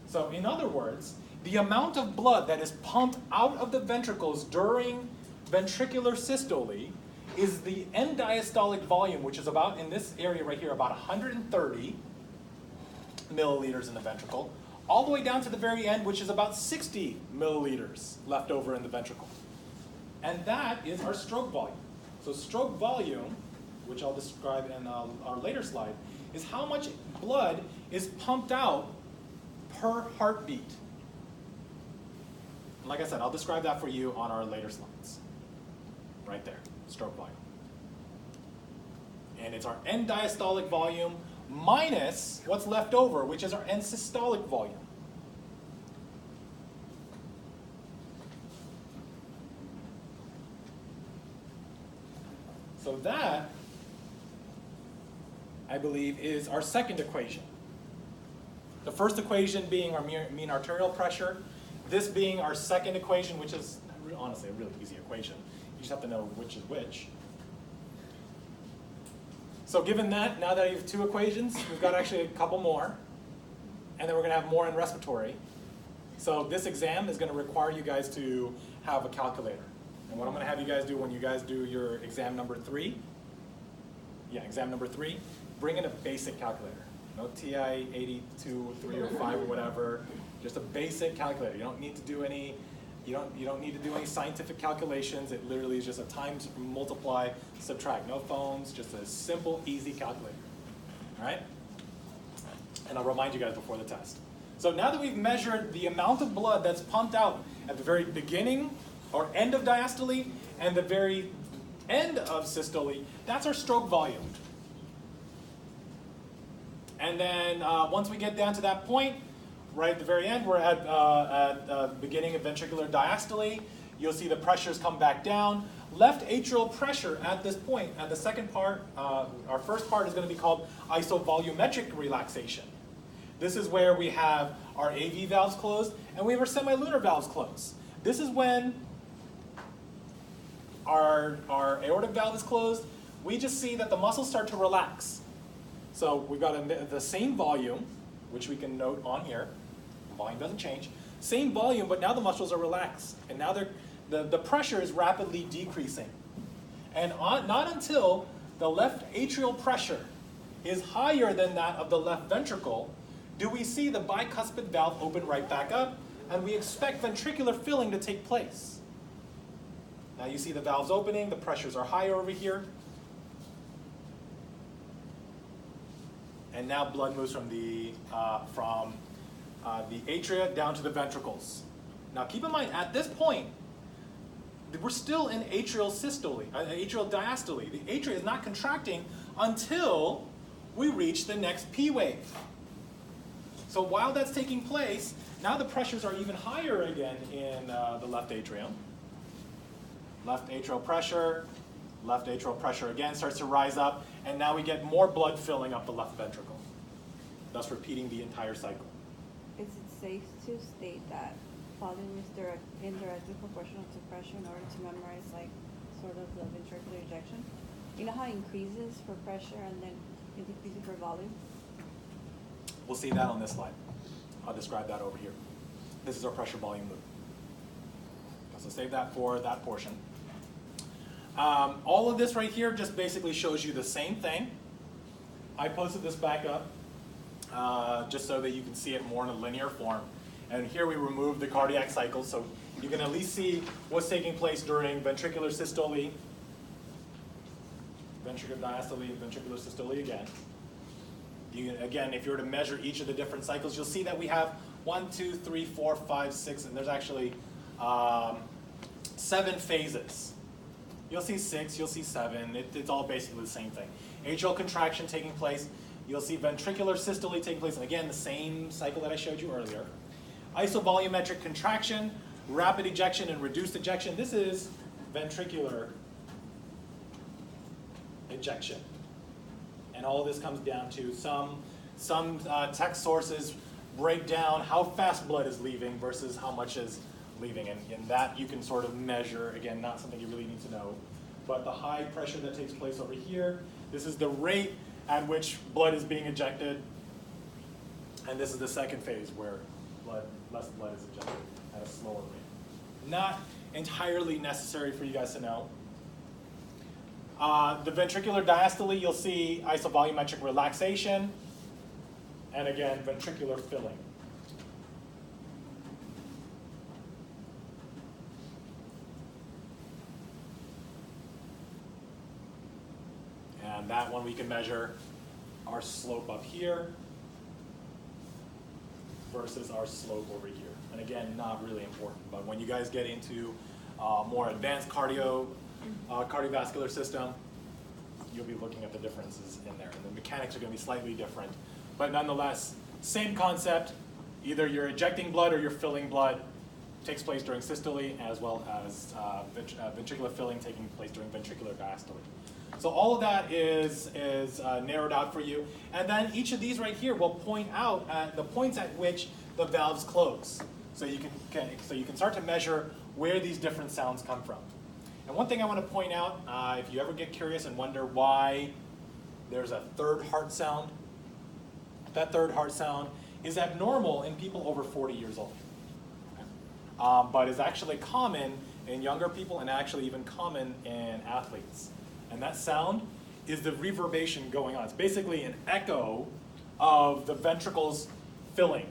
Speaker 1: So in other words, the amount of blood that is pumped out of the ventricles during ventricular systole is the end diastolic volume, which is about, in this area right here, about 130 milliliters in the ventricle, all the way down to the very end, which is about 60 milliliters left over in the ventricle. And that is our stroke volume. So stroke volume, which I'll describe in our later slide, is how much blood is pumped out per heartbeat. And like I said, I'll describe that for you on our later slides. Right there, stroke volume. And it's our end diastolic volume minus what's left over, which is our end systolic volume. that, I believe, is our second equation. The first equation being our mean arterial pressure, this being our second equation, which is honestly a really easy equation. You just have to know which is which. So given that, now that I have two equations, we've got actually a couple more, and then we're going to have more in respiratory. So this exam is going to require you guys to have a calculator. And what I'm going to have you guys do when you guys do your exam number 3, exam number 3, bring in a basic calculator. No TI 82, 3 or 5 or whatever, just a basic calculator. You don't need to do any You don't need to do any scientific calculations. It literally is just a times, multiply, subtract. No phones, just a simple, easy calculator. All right? And I'll remind you guys before the test. So now that we've measured the amount of blood that's pumped out at the very beginning or end of diastole and the very end of systole, that's our stroke volume. And then once we get down to that point, right at the very end, we're at the beginning of ventricular diastole. You'll see the pressures come back down. Left atrial pressure at this point, at the second part, our first part is going to be called isovolumetric relaxation. This is where we have our AV valves closed and we have our semilunar valves closed. This is when our aortic valve is closed. We just see that the muscles start to relax. So we've got the same volume, which we can note on here. The volume doesn't change. Same volume, but now the muscles are relaxed. And now the pressure is rapidly decreasing. And not until the left atrial pressure is higher than that of the left ventricle do we see the bicuspid valve open right back up, and we expect ventricular filling to take place. Now you see the valves opening, the pressures are higher over here. And now blood moves from the atria down to the ventricles. Now keep in mind, at this point, we're still in atrial systole, atrial diastole. The atria is not contracting until we reach the next P wave. So while that's taking place, now the pressures are even higher again in the left atrium. Left atrial pressure again starts to rise up, and now we get more blood filling up the left ventricle, thus repeating the entire cycle.
Speaker 4: Is it safe to state that volume is indirectly proportional to pressure in order to memorize, like, sort of the ventricular ejection? You know how it increases for pressure and then it decreases for volume?
Speaker 1: We'll see that on this slide. I'll describe that over here. This is our pressure volume loop. So save that for that portion. All of this right here just basically shows you the same thing. I posted this back up just so that you can see it more in a linear form. And here we remove the cardiac cycles, so you can at least see what's taking place during ventricular systole, ventricular diastole, ventricular systole again. Again, if you were to measure each of the different cycles, you'll see that we have 1, 2, 3, 4, 5, 6, and there's actually 7 phases. You'll see 6, you'll see 7, it's all basically the same thing. Atrial contraction taking place, you'll see ventricular systole taking place, and again, the same cycle that I showed you earlier. Isovolumetric contraction, rapid ejection and reduced ejection. This is ventricular ejection. And all this comes down to some text sources break down how fast blood is leaving versus how much is leaving. And that you can sort of measure, again, not something you really need to know. But the high pressure that takes place over here, this is the rate at which blood is being ejected. And this is the second phase where less blood is ejected at a slower rate. Not entirely necessary for you guys to know. The ventricular diastole, you'll see isovolumetric relaxation, and again, ventricular filling. And that one we can measure our slope up here versus our slope over here. And again, not really important, but when you guys get into more advanced cardiovascular system, you'll be looking at the differences in there. And the mechanics are going to be slightly different. But nonetheless, same concept. Either you're ejecting blood or you're filling blood. Takes place during systole, as well as ventricular filling taking place during ventricular diastole. So all of that is narrowed out for you. And then each of these right here will point out at the points at which the valves close. So you can start to measure where these different sounds come from. And one thing I want to point out, if you ever get curious and wonder why there's a third heart sound, that third heart sound is abnormal in people over 40 years old. But is actually common in younger people and actually even common in athletes. And that sound is the reverberation going on. It's basically an echo of the ventricles filling.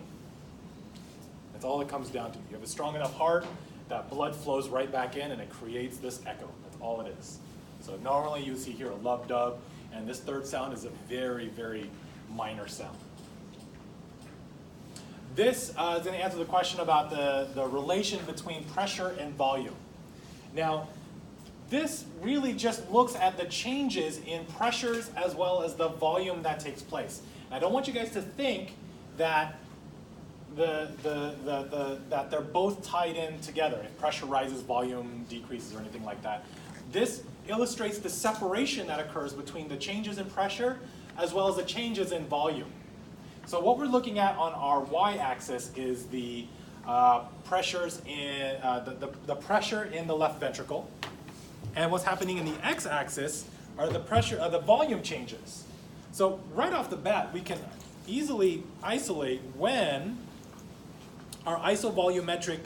Speaker 1: That's all it comes down to. You have a strong enough heart that blood flows right back in and it creates this echo. That's all it is. So normally you see here a lub dub, and this third sound is a very, very minor sound. This is going to answer the question about the relation between pressure and volume. Now, this really just looks at the changes in pressures as well as the volume that takes place. And I don't want you guys to think that that they're both tied in together. If pressure rises, volume decreases, or anything like that. This illustrates the separation that occurs between the changes in pressure as well as the changes in volume. So what we're looking at on our y-axis is the pressures in the pressure in the left ventricle, and what's happening in the x-axis are the volume changes. So right off the bat, we can easily isolate when our isovolumetric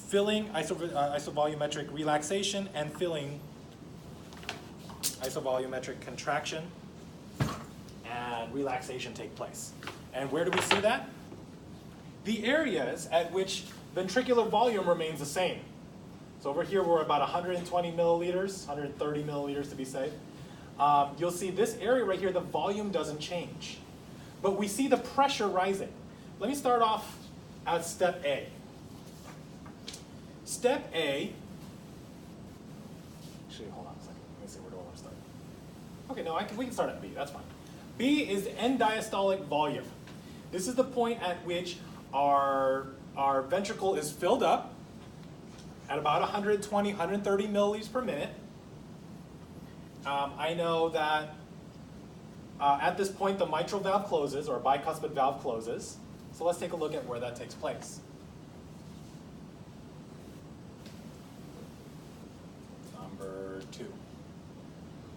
Speaker 1: filling, isovolumetric relaxation, and filling, isovolumetric contraction and relaxation take place. And where do we see that? The areas at which ventricular volume remains the same. So over here we're about 120 milliliters, 130 milliliters to be safe. You'll see this area right here, the volume doesn't change. But we see the pressure rising. Let me start off at step A. Step A, actually hold on a second, let me see, where do I want to start? Okay, no, we can start at B, that's fine. B is the end diastolic volume. This is the point at which our ventricle is filled up at about 120, 130 milliliters per minute. I know that at this point the mitral valve closes, or bicuspid valve closes. So let's take a look at where that takes place. Number 2.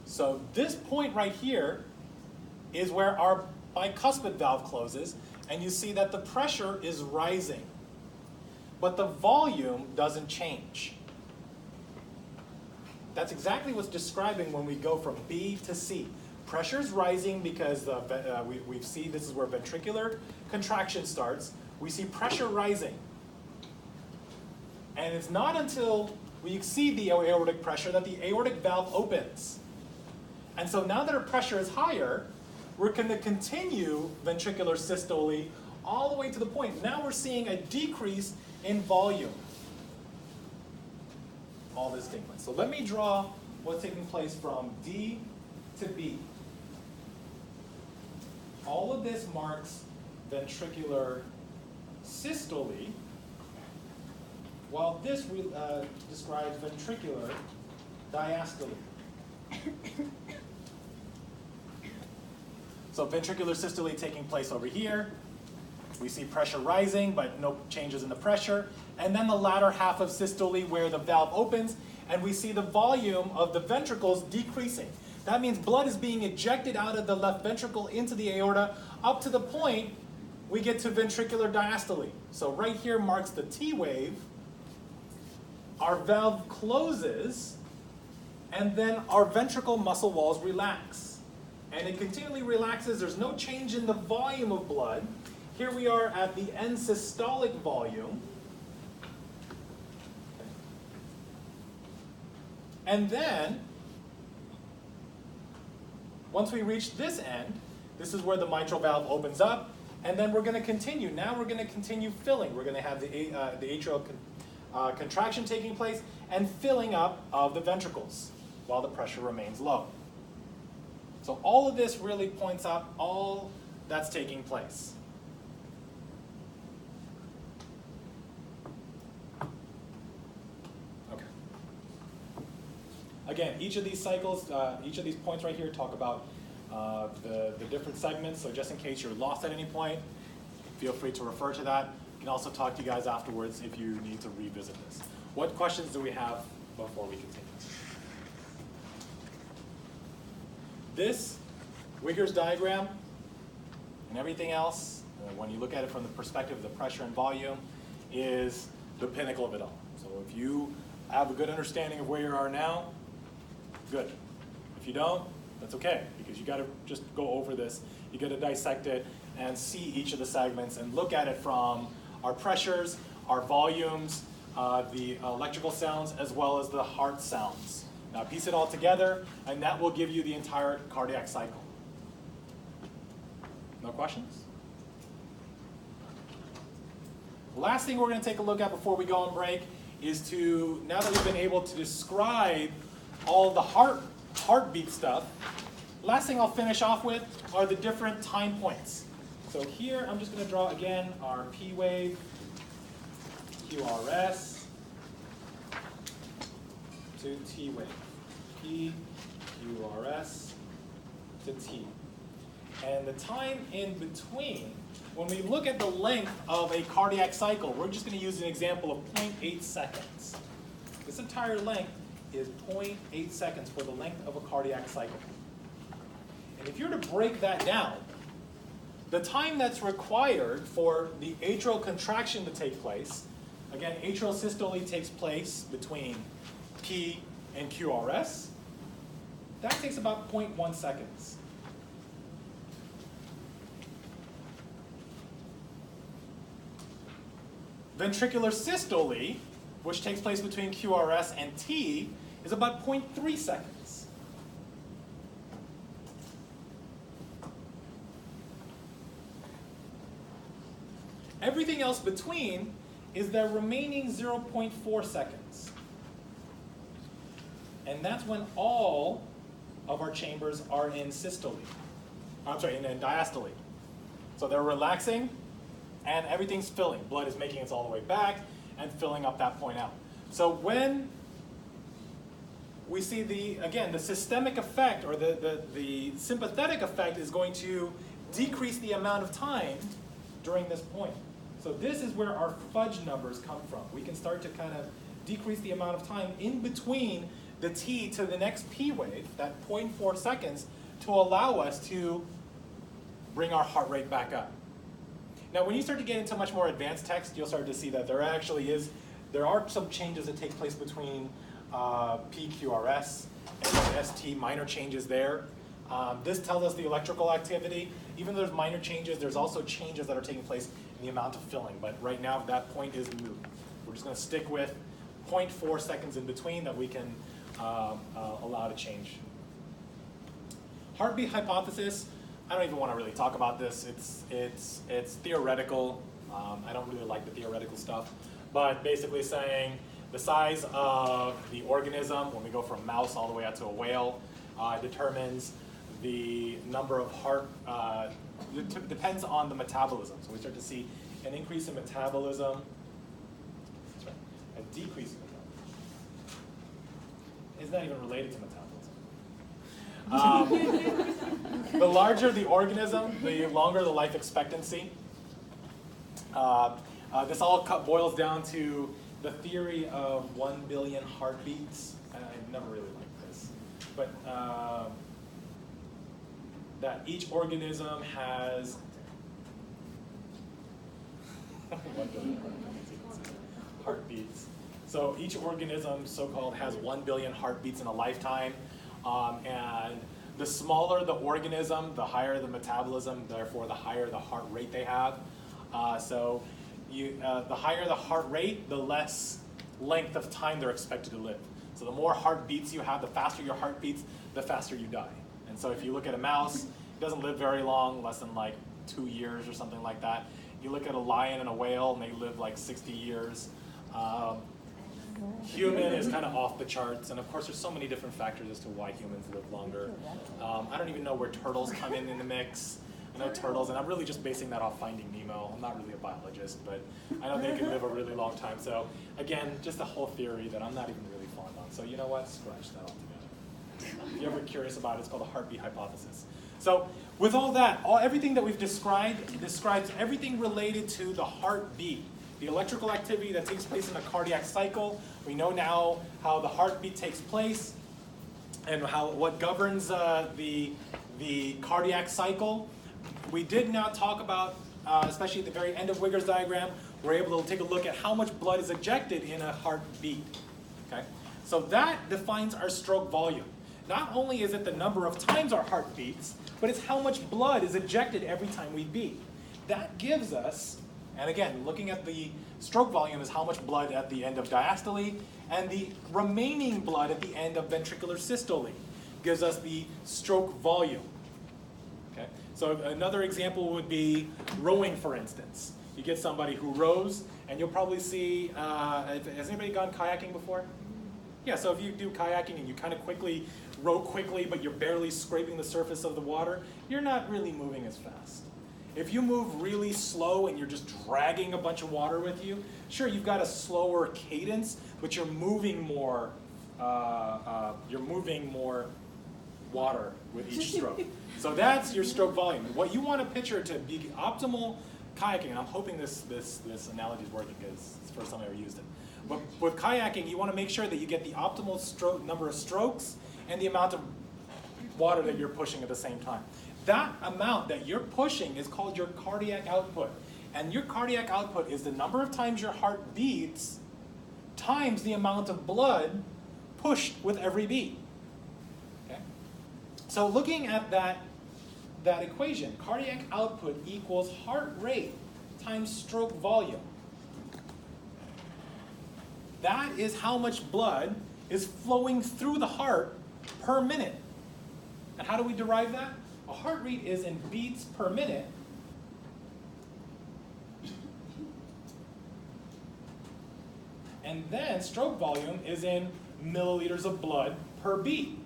Speaker 1: So this point right here is where our bicuspid valve closes, and you see that the pressure is rising, but the volume doesn't change. That's exactly what's describing when we go from B to C. Pressure is rising because we see this is where ventricular contraction starts. We see pressure rising. And it's not until we exceed the aortic pressure that the aortic valve opens. And so now that our pressure is higher, we're going to continue ventricular systole all the way to the point. Now we're seeing a decrease in volume. All this taking place. So let me draw what's taking place from D to B. All of this marks ventricular systole, while this describes ventricular diastole. So ventricular systole taking place over here. We see pressure rising, but no changes in the pressure. And then the latter half of systole where the valve opens, and we see the volume of the ventricles decreasing. That means blood is being ejected out of the left ventricle into the aorta up to the point we get to ventricular diastole. So right here marks the T wave. Our valve closes, and then our ventricle muscle walls relax. And it continually relaxes. There's no change in the volume of blood. Here we are at the end systolic volume. And then, once we reach this end, this is where the mitral valve opens up, and then we're going to continue. Now we're going to continue filling. We're going to have the atrial contraction taking place and filling up of the ventricles while the pressure remains low. So all of this really points out all that's taking place. again, each of these cycles, each of these points right here talk about the different segments. So just in case you're lost at any point, feel free to refer to that. I can also talk to you guys afterwards if you need to revisit this. What questions do we have before we continue? This Wigger's diagram and everything else, when you look at it from the perspective of the pressure and volume, is the pinnacle of it all. So if you have a good understanding of where you are now, good. If you don't, that's okay, because you got to just go over this. You got to dissect it and see each of the segments and look at it from our pressures, our volumes, the electrical sounds, as well as the heart sounds. Now piece it all together, and that will give you the entire cardiac cycle. No questions? The last thing we're going to take a look at before we go on break is to, now that we've been able to describe all the heartbeat stuff, last thing I'll finish off with are the different time points. So here I'm just going to draw again our P wave, QRS, to T wave. P, QRS, to T. And the time in between, when we look at the length of a cardiac cycle, we're just going to use an example of 0.8 seconds. This entire length is 0.8 seconds for the length of a cardiac cycle. And if you're to break that down, the time that's required for the atrial contraction to take place, again, atrial systole takes place between P and QRS, that takes about 0.1 seconds. Ventricular systole, which takes place between QRS and T, is about 0.3 seconds. Everything else between is the remaining 0.4 seconds. And that's when all of our chambers are in systole. I'm sorry, in diastole. So they're relaxing, and everything's filling. Blood is making its all the way back and filling up that point out. So when we see the systemic effect, or the sympathetic effect, is going to decrease the amount of time during this point. So this is where our fudge numbers come from. We can start to kind of decrease the amount of time in between the T to the next P wave, that 0.4 seconds, to allow us to bring our heart rate back up. Now, when you start to get into much more advanced text, you'll start to see that there are some changes that take place between PQRS and ST, minor changes there. This tells us the electrical activity. Even though there's minor changes, there's also changes that are taking place in the amount of filling. But right now, that point is moot. We're just going to stick with 0.4 seconds in between that we can allow to change. Heartbeat hypothesis. I don't even want to really talk about this. It's theoretical. I don't really like the theoretical stuff. But basically saying the size of the organism, when we go from mouse all the way out to a whale, determines the number of heart, depends on the metabolism. So we start to see an increase in metabolism, a decrease in metabolism. It's not even related to metabolism. The larger the organism, the longer the life expectancy. This all boils down to the theory of 1 billion heartbeats. I never really liked this, but that each organism has 1 billion heartbeats. So each organism, so-called, has 1 billion heartbeats in a lifetime. And the smaller the organism, the higher the metabolism, therefore the higher the heart rate they have. The higher the heart rate, the less length of time they're expected to live. So the more heartbeats you have, the faster your heart beats, the faster you die. And so if you look at a mouse, it doesn't live very long, less than like 2 years or something like that. You look at a lion and a whale, and they live like 60 years. Human is kind of off the charts, and of course there's so many different factors as to why humans live longer. I don't even know where turtles come in the mix. I know turtles, and I'm really just basing that off Finding Nemo. I'm not really a biologist, but I know they can live a really long time. So again, just a whole theory that I'm not even really fond on. So you know what, scratch that altogether. If you're ever curious about it, it's called the heartbeat hypothesis. So with all that, everything that we've described describes everything related to the heartbeat, the electrical activity that takes place in the cardiac cycle. We know now how the heartbeat takes place and what governs the cardiac cycle. We did not talk about, especially at the very end of Wigger's diagram, we're able to take a look at how much blood is ejected in a heartbeat. Okay? So that defines our stroke volume. Not only is it the number of times our heart beats, but it's how much blood is ejected every time we beat. That gives us, and again, looking at the stroke volume is how much blood at the end of diastole, and the remaining blood at the end of ventricular systole gives us the stroke volume. Okay? So another example would be rowing, for instance. You get somebody who rows, and you'll probably see, has anybody gone kayaking before? Yeah, so if you do kayaking and you kind of row quickly, but you're barely scraping the surface of the water, you're not really moving as fast. If you move really slow and you're just dragging a bunch of water with you, sure, you've got a slower cadence, but you're moving more water with each stroke. So that's your stroke volume. What you want to picture to be optimal kayaking, and I'm hoping this analogy is working because it's the first time I ever used it. But with kayaking, you want to make sure that you get the optimal number of strokes and the amount of water that you're pushing at the same time. That amount that you're pushing is called your cardiac output. And your cardiac output is the number of times your heart beats times the amount of blood pushed with every beat. Okay? So looking at that equation, cardiac output equals heart rate times stroke volume. That is how much blood is flowing through the heart per minute. And how do we derive that? A heart rate is in beats per minute. And then stroke volume is in milliliters of blood per beat.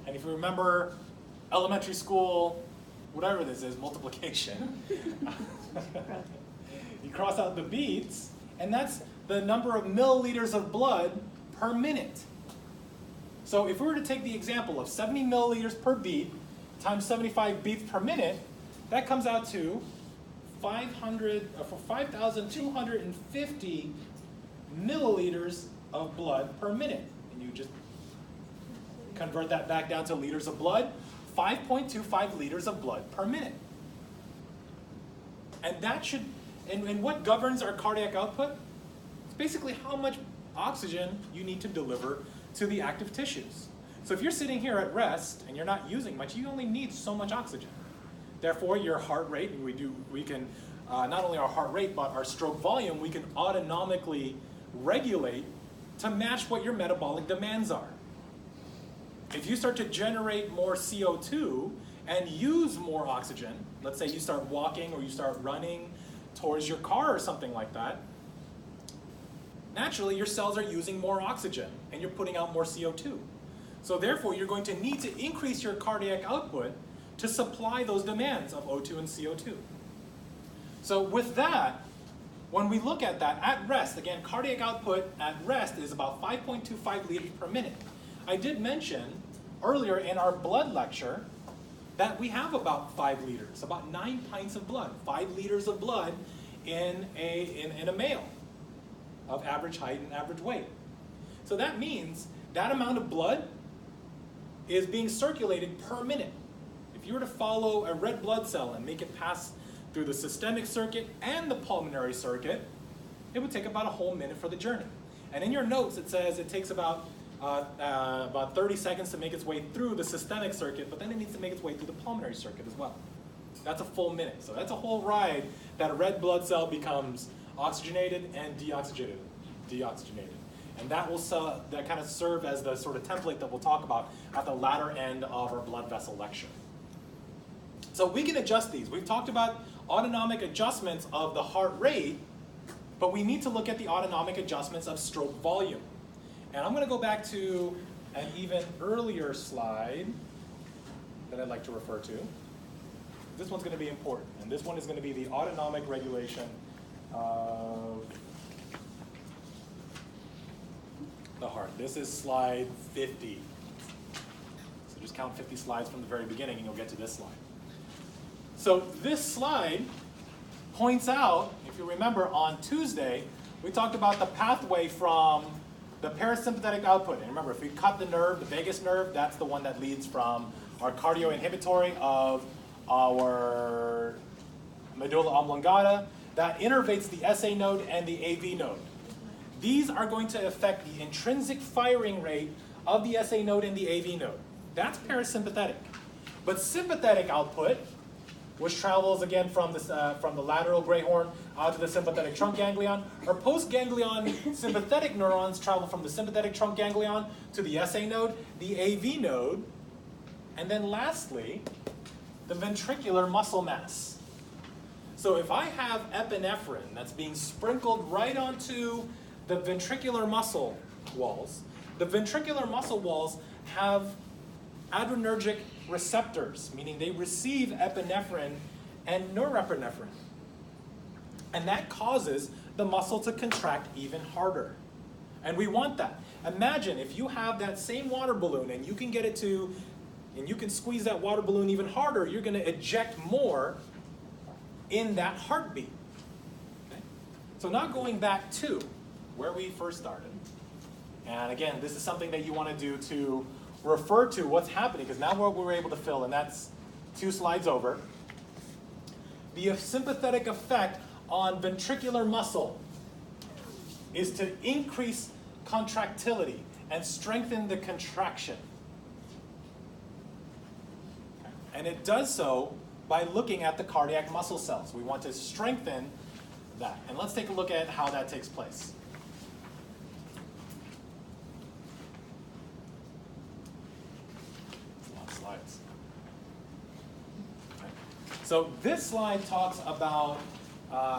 Speaker 1: And if you remember elementary school, whatever this is, multiplication, you cross out the beats, and that's the number of milliliters of blood per minute. So if we were to take the example of 70 milliliters per beat times 75 beats per minute, that comes out to 5,250 milliliters of blood per minute. And you just convert that back down to liters of blood, 5.25 liters of blood per minute. And that should, and what governs our cardiac output? It's basically how much oxygen you need to deliver to the active tissues. So if you're sitting here at rest and you're not using much, you only need so much oxygen. Therefore, your heart rate, and we can not only our heart rate, but our stroke volume, we can autonomically regulate to match what your metabolic demands are. If you start to generate more CO2 and use more oxygen, let's say you start walking or you start running towards your car or something like that, naturally your cells are using more oxygen and you're putting out more CO2. So therefore you're going to need to increase your cardiac output to supply those demands of O2 and CO2. So with that, when we look at that at rest, again, cardiac output at rest is about 5.25 liters per minute. I did mention earlier in our blood lecture that we have about 5 liters, about 9 pints of blood, 5 liters of blood in a male of average height and average weight. So that means that amount of blood is being circulated per minute. If you were to follow a red blood cell and make it pass through the systemic circuit and the pulmonary circuit, it would take about a whole minute for the journey. And in your notes it says it takes about 30 seconds to make its way through the systemic circuit, but then it needs to make its way through the pulmonary circuit as well. That's a full minute. So that's a whole ride that a red blood cell becomes oxygenated and deoxygenated. And that kind of serve as the sort of template that we'll talk about at the latter end of our blood vessel lecture. So we can adjust these. We've talked about autonomic adjustments of the heart rate, but we need to look at the autonomic adjustments of stroke volume. And I'm going to go back to an even earlier slide that I'd like to refer to. This one's going to be important, and this one is going to be the autonomic regulation of the heart. This is slide 50. just count 50 slides from the very beginning and you'll get to this slide. So this slide points out, if you remember on Tuesday, we talked about the pathway from the parasympathetic output. And remember, if we cut the nerve, the vagus nerve, that's the one that leads from our cardioinhibitory of our medulla oblongata, that innervates the SA node and the AV node. These are going to affect the intrinsic firing rate of the SA node and the AV node. That's parasympathetic. But sympathetic output, which travels again from the lateral gray horn out to the sympathetic trunk ganglion, or postganglion sympathetic neurons travel from the sympathetic trunk ganglion to the SA node, the AV node, and then lastly, the ventricular muscle mass. So if I have epinephrine that's being sprinkled right onto the ventricular muscle walls, the ventricular muscle walls have adrenergic receptors, meaning they receive epinephrine and norepinephrine. And that causes the muscle to contract even harder. And we want that. Imagine if you have that same water balloon and you can get it to, and you can squeeze that water balloon even harder, you're going to eject more in that heartbeat. Okay? So now going back to where we first started. And again, this is something that you want to do to refer to what's happening, because now what we're able to fill, and that's 2 slides over. The sympathetic effect on ventricular muscle is to increase contractility and strengthen the contraction. And it does so by looking at the cardiac muscle cells. We want to strengthen that. And let's take a look at how that takes place. Slides. Okay. So this slide talks about,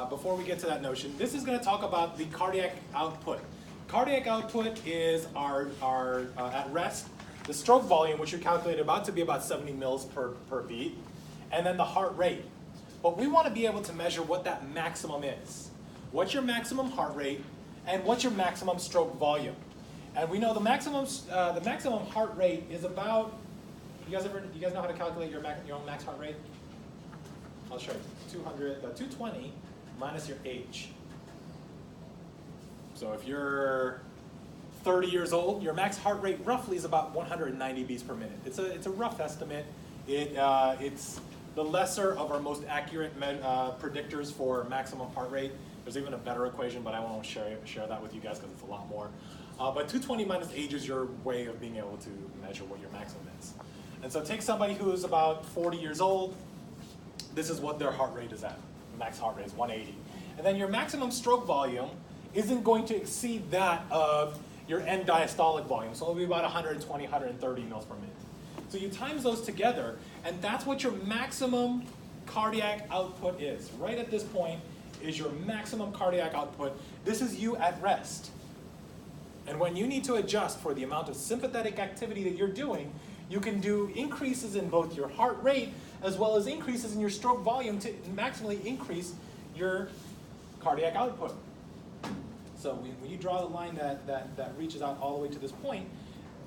Speaker 1: before we get to that notion, this is going to talk about the cardiac output. Cardiac output is our at rest, the stroke volume, which you calculated about to be about 70 mils per beat, and then the heart rate. But we want to be able to measure what that maximum is. What's your maximum heart rate, and what's your maximum stroke volume? And we know the maximum heart rate is about, you guys know how to calculate your own max heart rate? I'll show you. 220 minus your age. So if you're 30 years old, your max heart rate roughly is about 190 beats per minute. It's a rough estimate. It's the lesser of our most accurate predictors for maximum heart rate. There's even a better equation, but I won't share that with you guys because it's a lot more. But 220 minus age is your way of being able to measure what your maximum is. And so take somebody who is about 40 years old. This is what their heart rate is at. The max heart rate is 180. And then your maximum stroke volume isn't going to exceed that of your end diastolic volume. So it'll be about 120, 130 mils per minute. So you times those together, and that's what your maximum cardiac output is. Right at this point is your maximum cardiac output. This is you at rest. And when you need to adjust for the amount of sympathetic activity that you're doing, you can do increases in both your heart rate as well as increases in your stroke volume to maximally increase your cardiac output. So when you draw the line that reaches out all the way to this point,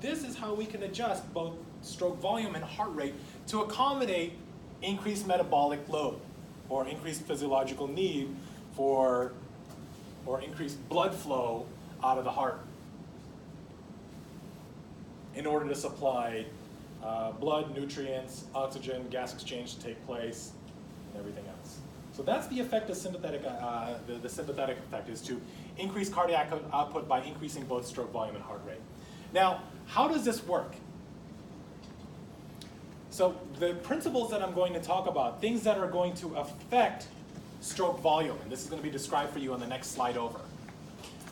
Speaker 1: this is how we can adjust both stroke volume and heart rate to accommodate increased metabolic load or increased physiological need or increased blood flow out of the heart in order to supply blood, nutrients, oxygen, gas exchange to take place, and everything else. So that's the effect of sympathetic, the sympathetic effect is to increase cardiac output by increasing both stroke volume and heart rate. Now, how does this work? So the principles that I'm going to talk about, things that are going to affect stroke volume, and this is going to be described for you on the next slide over.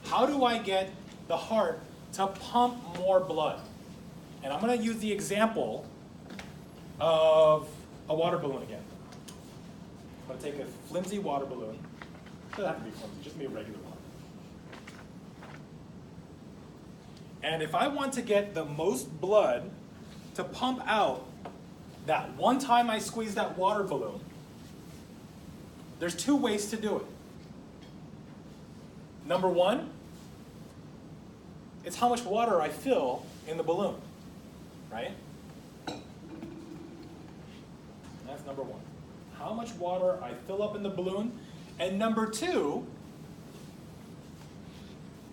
Speaker 1: How do I get the heart to pump more blood? And I'm going to use the example of a water balloon again. I'm going to take a flimsy water balloon. It doesn't have to be flimsy, just be a regular one. And if I want to get the most blood to pump out that one time I squeeze that water balloon, there's 2 ways to do it. Number 1, it's how much water I fill in the balloon, right? That's number one. How much water I fill up in the balloon. And number two,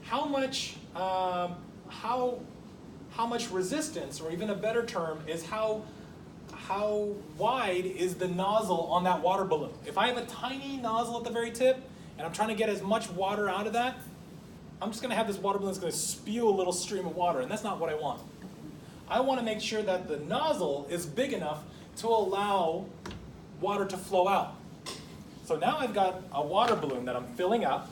Speaker 1: how much resistance, or even a better term, is how wide is the nozzle on that water balloon. If I have a tiny nozzle at the very tip, and I'm trying to get as much water out of that, I'm just going to have this water balloon that's going to spew a little stream of water, and that's not what I want. I want to make sure that the nozzle is big enough to allow water to flow out. So now I've got a water balloon that I'm filling up,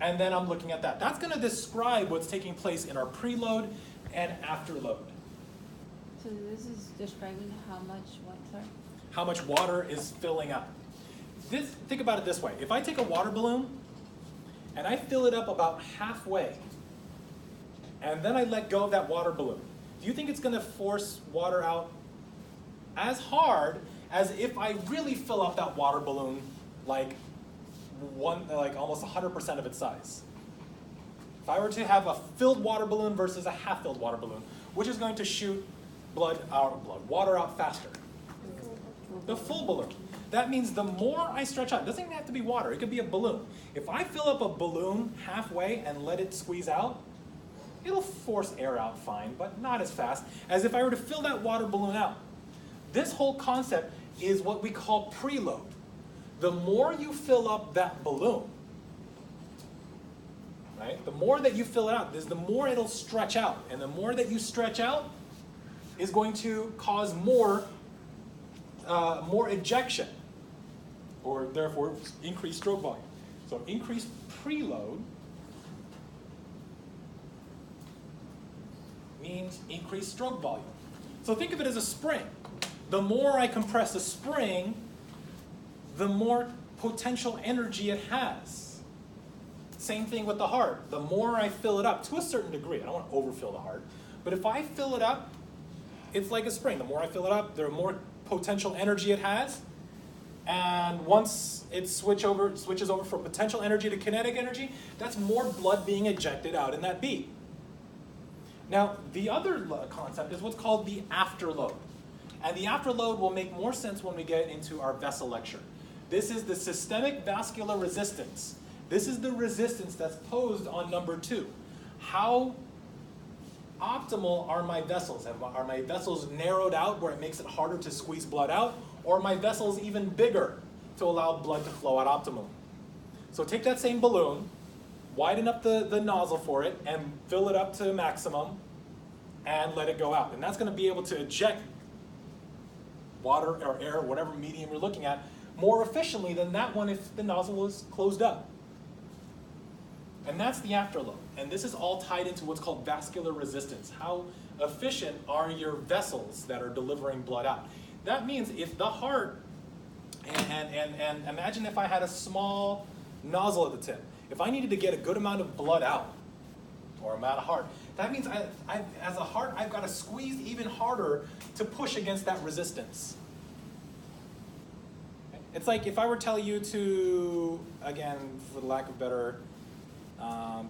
Speaker 1: and then I'm looking at that. That's going to describe what's taking place in our preload and afterload.
Speaker 4: So this is describing how much what, sorry?
Speaker 1: How much water is filling up. Think about it this way. If I take a water balloon and I fill it up about halfway, and then I let go of that water balloon, do you think it's going to force water out as hard as if I really fill up that water balloon like almost 100% of its size? If I were to have a filled water balloon versus a half-filled water balloon, which is going to shoot water out faster? The full balloon. That means the more I stretch out, it doesn't even have to be water, it could be a balloon. If I fill up a balloon halfway and let it squeeze out, it'll force air out fine, but not as fast as if I were to fill that water balloon out. This whole concept is what we call preload. The more you fill up that balloon, right, the more that you fill it out, the more it'll stretch out. And the more that you stretch out is going to cause more ejection, or therefore increased stroke volume. So increased preload means increased stroke volume. So think of it as a spring. The more I compress a spring, the more potential energy it has. Same thing with the heart. The more I fill it up, to a certain degree, I don't want to overfill the heart, but if I fill it up, it's like a spring. The more I fill it up, the more potential energy it has. And once it switches over from potential energy to kinetic energy, that's more blood being ejected out in that beat. Now, the other concept is what's called the afterload. And the afterload will make more sense when we get into our vessel lecture. This is the systemic vascular resistance. This is the resistance that's posed on number 2. How optimal are my vessels? Are my vessels narrowed out where it makes it harder to squeeze blood out? Or are my vessels even bigger to allow blood to flow out optimally? So take that same balloon, widen up the nozzle for it, and fill it up to maximum, and let it go out. And that's going to be able to eject water or air, whatever medium you're looking at, more efficiently than that one if the nozzle was closed up. And that's the afterload. And this is all tied into what's called vascular resistance. How efficient are your vessels that are delivering blood out? That means if the heart, and imagine if I had a small nozzle at the tip. If I needed to get a good amount of blood out, or amount of heart, that means as a heart, I've got to squeeze even harder to push against that resistance. It's like if I were to tell you to, again, for the lack of better,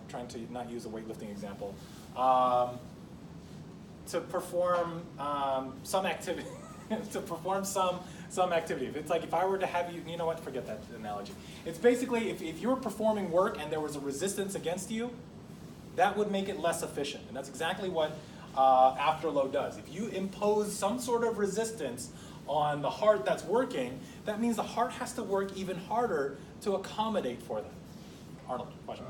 Speaker 1: trying to not use a weightlifting example, to perform some activity, to perform some activity. It's like if I were to have you, you know what, forget that analogy. It's basically if you were performing work and there was a resistance against you, that would make it less efficient. And that's exactly what afterload does. If you impose some sort of resistance on the heart that's working, that means the heart has to work even harder to accommodate for that. Arnold, question.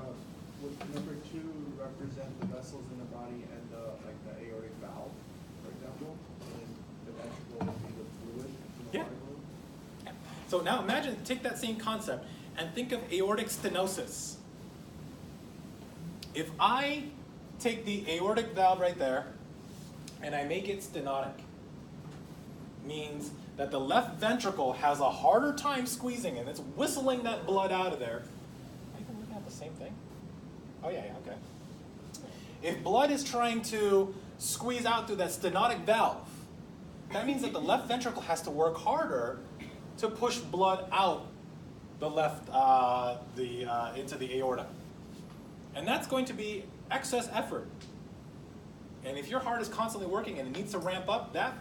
Speaker 3: Would number 2 represent the vessels in the body and the aortic valve, for example? And the ventricle would be the fluid in the
Speaker 1: Yeah.
Speaker 3: water balloon?
Speaker 1: Yeah. So now imagine, take that same concept and think of aortic stenosis. If I take the aortic valve right there and I make it stenotic, means that the left ventricle has a harder time squeezing and it's whistling that blood out of there. Are you even looking at the same thing? Oh yeah, okay. If blood is trying to squeeze out through that stenotic valve, that means that the left ventricle has to work harder to push blood out the left into the aorta. And that's going to be excess effort. And if your heart is constantly working and it needs to ramp up, that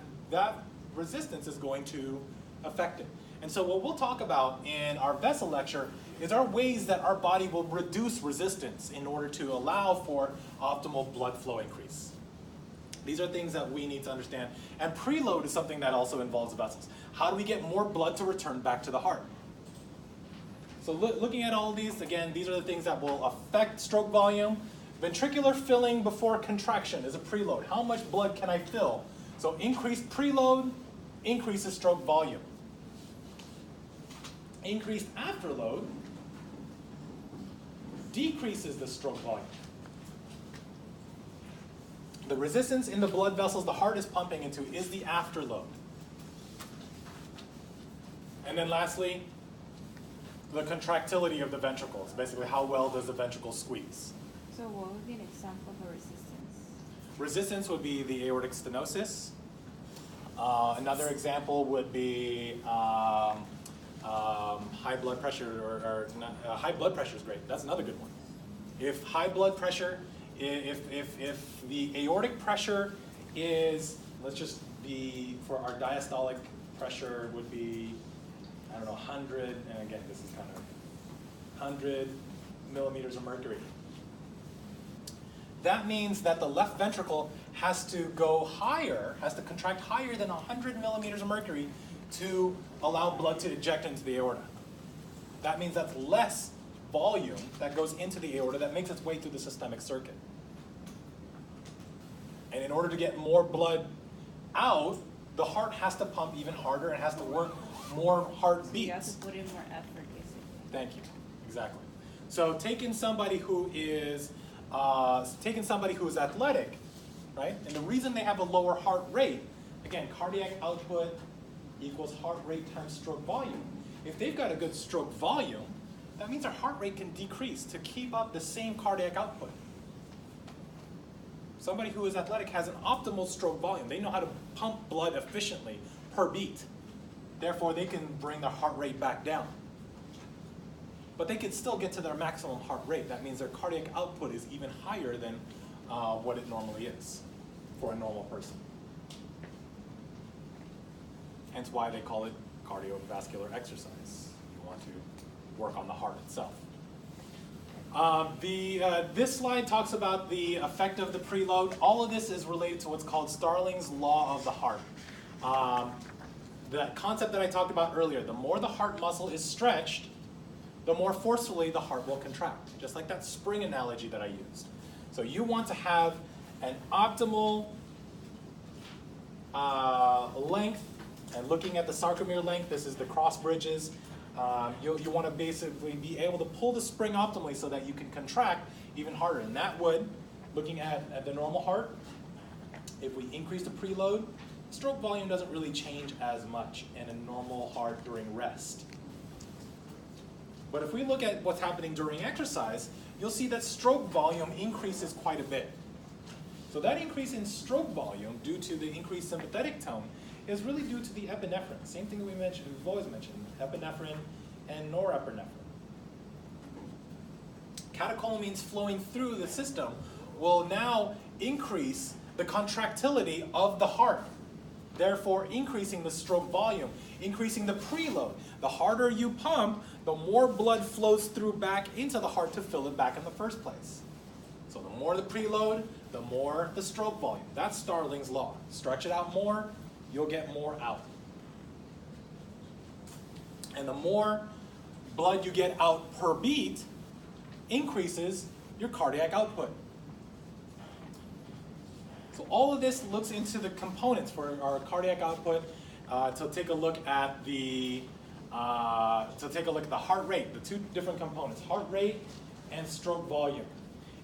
Speaker 1: resistance is going to affect it. And so what we'll talk about in our vessel lecture is our ways that our body will reduce resistance in order to allow for optimal blood flow increase. These are things that we need to understand. And preload is something that also involves vessels. How do we get more blood to return back to the heart? So looking at all of these, again, these are the things that will affect stroke volume. Ventricular filling before contraction is a preload. How much blood can I fill? So increased preload increases stroke volume. Increased afterload decreases the stroke volume. The resistance in the blood vessels the heart is pumping into is the afterload. And then lastly, the contractility of the ventricles. Basically, how well does the ventricle squeeze?
Speaker 4: So what would be an example of a resistance?
Speaker 1: Resistance would be the aortic stenosis. Another example would be high blood pressure, high blood pressure is great. That's another good one. If high blood pressure, if the aortic pressure is, let's just be, for our diastolic pressure would be, I don't know, 100, and again, this is kind of 100 millimeters of mercury. That means that the left ventricle has to go higher, has to contract higher than 100 millimeters of mercury to allow blood to eject into the aorta. That means that's less volume that goes into the aorta that makes its way through the systemic circuit. And in order to get more blood out, the heart has to pump even harder and has to work more heartbeats.
Speaker 4: You have to put in more effort, basically.
Speaker 1: Thank you. Exactly. So taking somebody who is athletic, right? And the reason they have a lower heart rate, again, cardiac output equals heart rate times stroke volume. If they've got a good stroke volume, that means their heart rate can decrease to keep up the same cardiac output. Somebody who is athletic has an optimal stroke volume. They know how to pump blood efficiently per beat. Therefore, they can bring their heart rate back down. But they can still get to their maximum heart rate. That means their cardiac output is even higher than what it normally is for a normal person. Hence why they call it cardiovascular exercise. You want to work on the heart itself. This slide talks about the effect of the preload. All of this is related to what's called Starling's law of the heart. The concept that I talked about earlier, the more the heart muscle is stretched, the more forcefully the heart will contract, just like that spring analogy that I used. So you want to have an optimal length, and looking at the sarcomere length, this is the cross bridges. You want to basically be able to pull the spring optimally so that you can contract even harder. And that would, looking at the normal heart, if we increase the preload, stroke volume doesn't really change as much in a normal heart during rest. But if we look at what's happening during exercise, you'll see that stroke volume increases quite a bit. So that increase in stroke volume due to the increased sympathetic tone is really due to the epinephrine. Same thing that we've always mentioned, epinephrine and norepinephrine. Catecholamines flowing through the system will now increase the contractility of the heart, therefore increasing the stroke volume, increasing the preload. The harder you pump, the more blood flows through back into the heart to fill it back in the first place. So the more the preload, the more the stroke volume. That's Starling's law. Stretch it out more, you'll get more out. And the more blood you get out per beat increases your cardiac output. So all of this looks into the components for our cardiac output to take a look at the heart rate, the two different components, heart rate and stroke volume.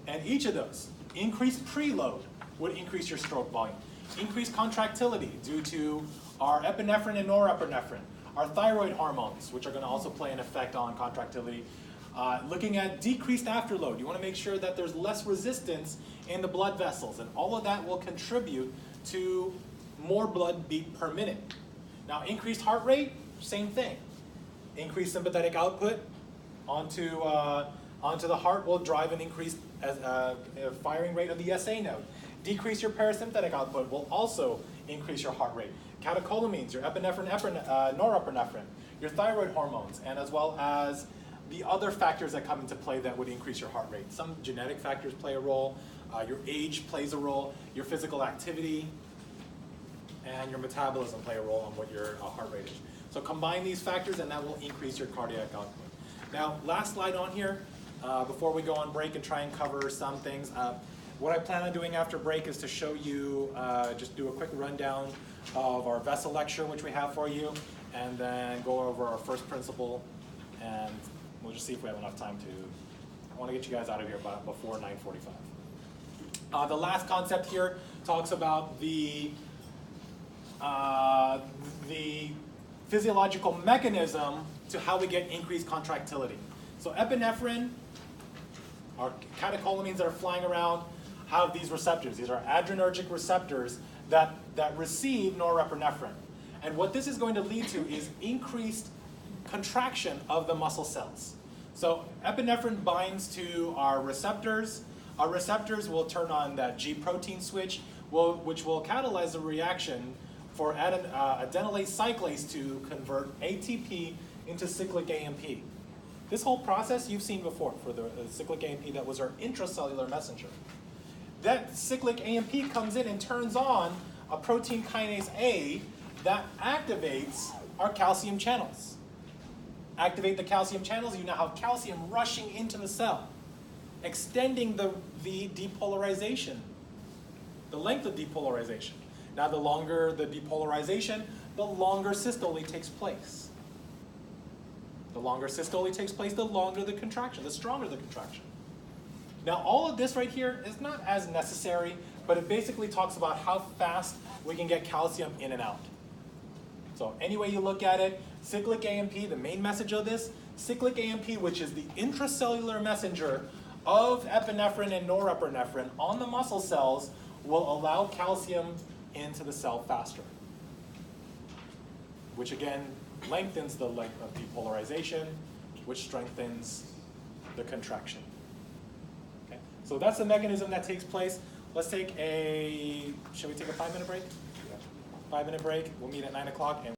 Speaker 1: And each of those, increased preload would increase your stroke volume. Increased contractility due to our epinephrine and norepinephrine, our thyroid hormones, which are going to also play an effect on contractility. Looking at decreased afterload, you want to make sure that there's less resistance in the blood vessels, and all of that will contribute to more blood beat per minute. Now, increased heart rate, same thing. Increased sympathetic output onto the heart will drive an increased firing rate of the SA node. Decrease your parasympathetic output will also increase your heart rate. catecholamines, your epinephrine, norepinephrine, your thyroid hormones, and as well as the other factors that come into play that would increase your heart rate. Some genetic factors play a role, your age plays a role, your physical activity, and your metabolism play a role on what your heart rate is. So combine these factors and that will increase your cardiac output. Now, last slide on here, before we go on break and try and cover some things. What I plan on doing after break is to show you, just do a quick rundown of our vessel lecture, which we have for you, and then go over our first principle, and we'll just see if we have enough time to, I want to get you guys out of here before 9:45. The last concept here talks about the physiological mechanism to how we get increased contractility. So epinephrine, our catecholamines that are flying around, have these receptors. These are adrenergic receptors that receive norepinephrine. And what this is going to lead to is increased contraction of the muscle cells. So epinephrine binds to our receptors. Our receptors will turn on that G protein switch, which will catalyze a reaction for adenylate cyclase to convert ATP into cyclic AMP. This whole process you've seen before for the cyclic AMP that was our intracellular messenger. That cyclic AMP comes in and turns on a protein kinase A that activates our calcium channels. Activate the calcium channels, you now have calcium rushing into the cell, extending the depolarization, the length of depolarization. Now the longer the depolarization, the longer systole takes place. The longer systole takes place, the longer the contraction, the stronger the contraction. Now all of this right here is not as necessary, but it basically talks about how fast we can get calcium in and out. So any way you look at it, cyclic AMP, the main message of this, cyclic AMP, which is the intracellular messenger of epinephrine and norepinephrine on the muscle cells, will allow calcium into the cell faster, which again lengthens the length of depolarization, which strengthens the contraction. Okay? So that's the mechanism that takes place. Let's take shall we take a 5-minute break? 5-minute break. We'll meet at 9 o'clock.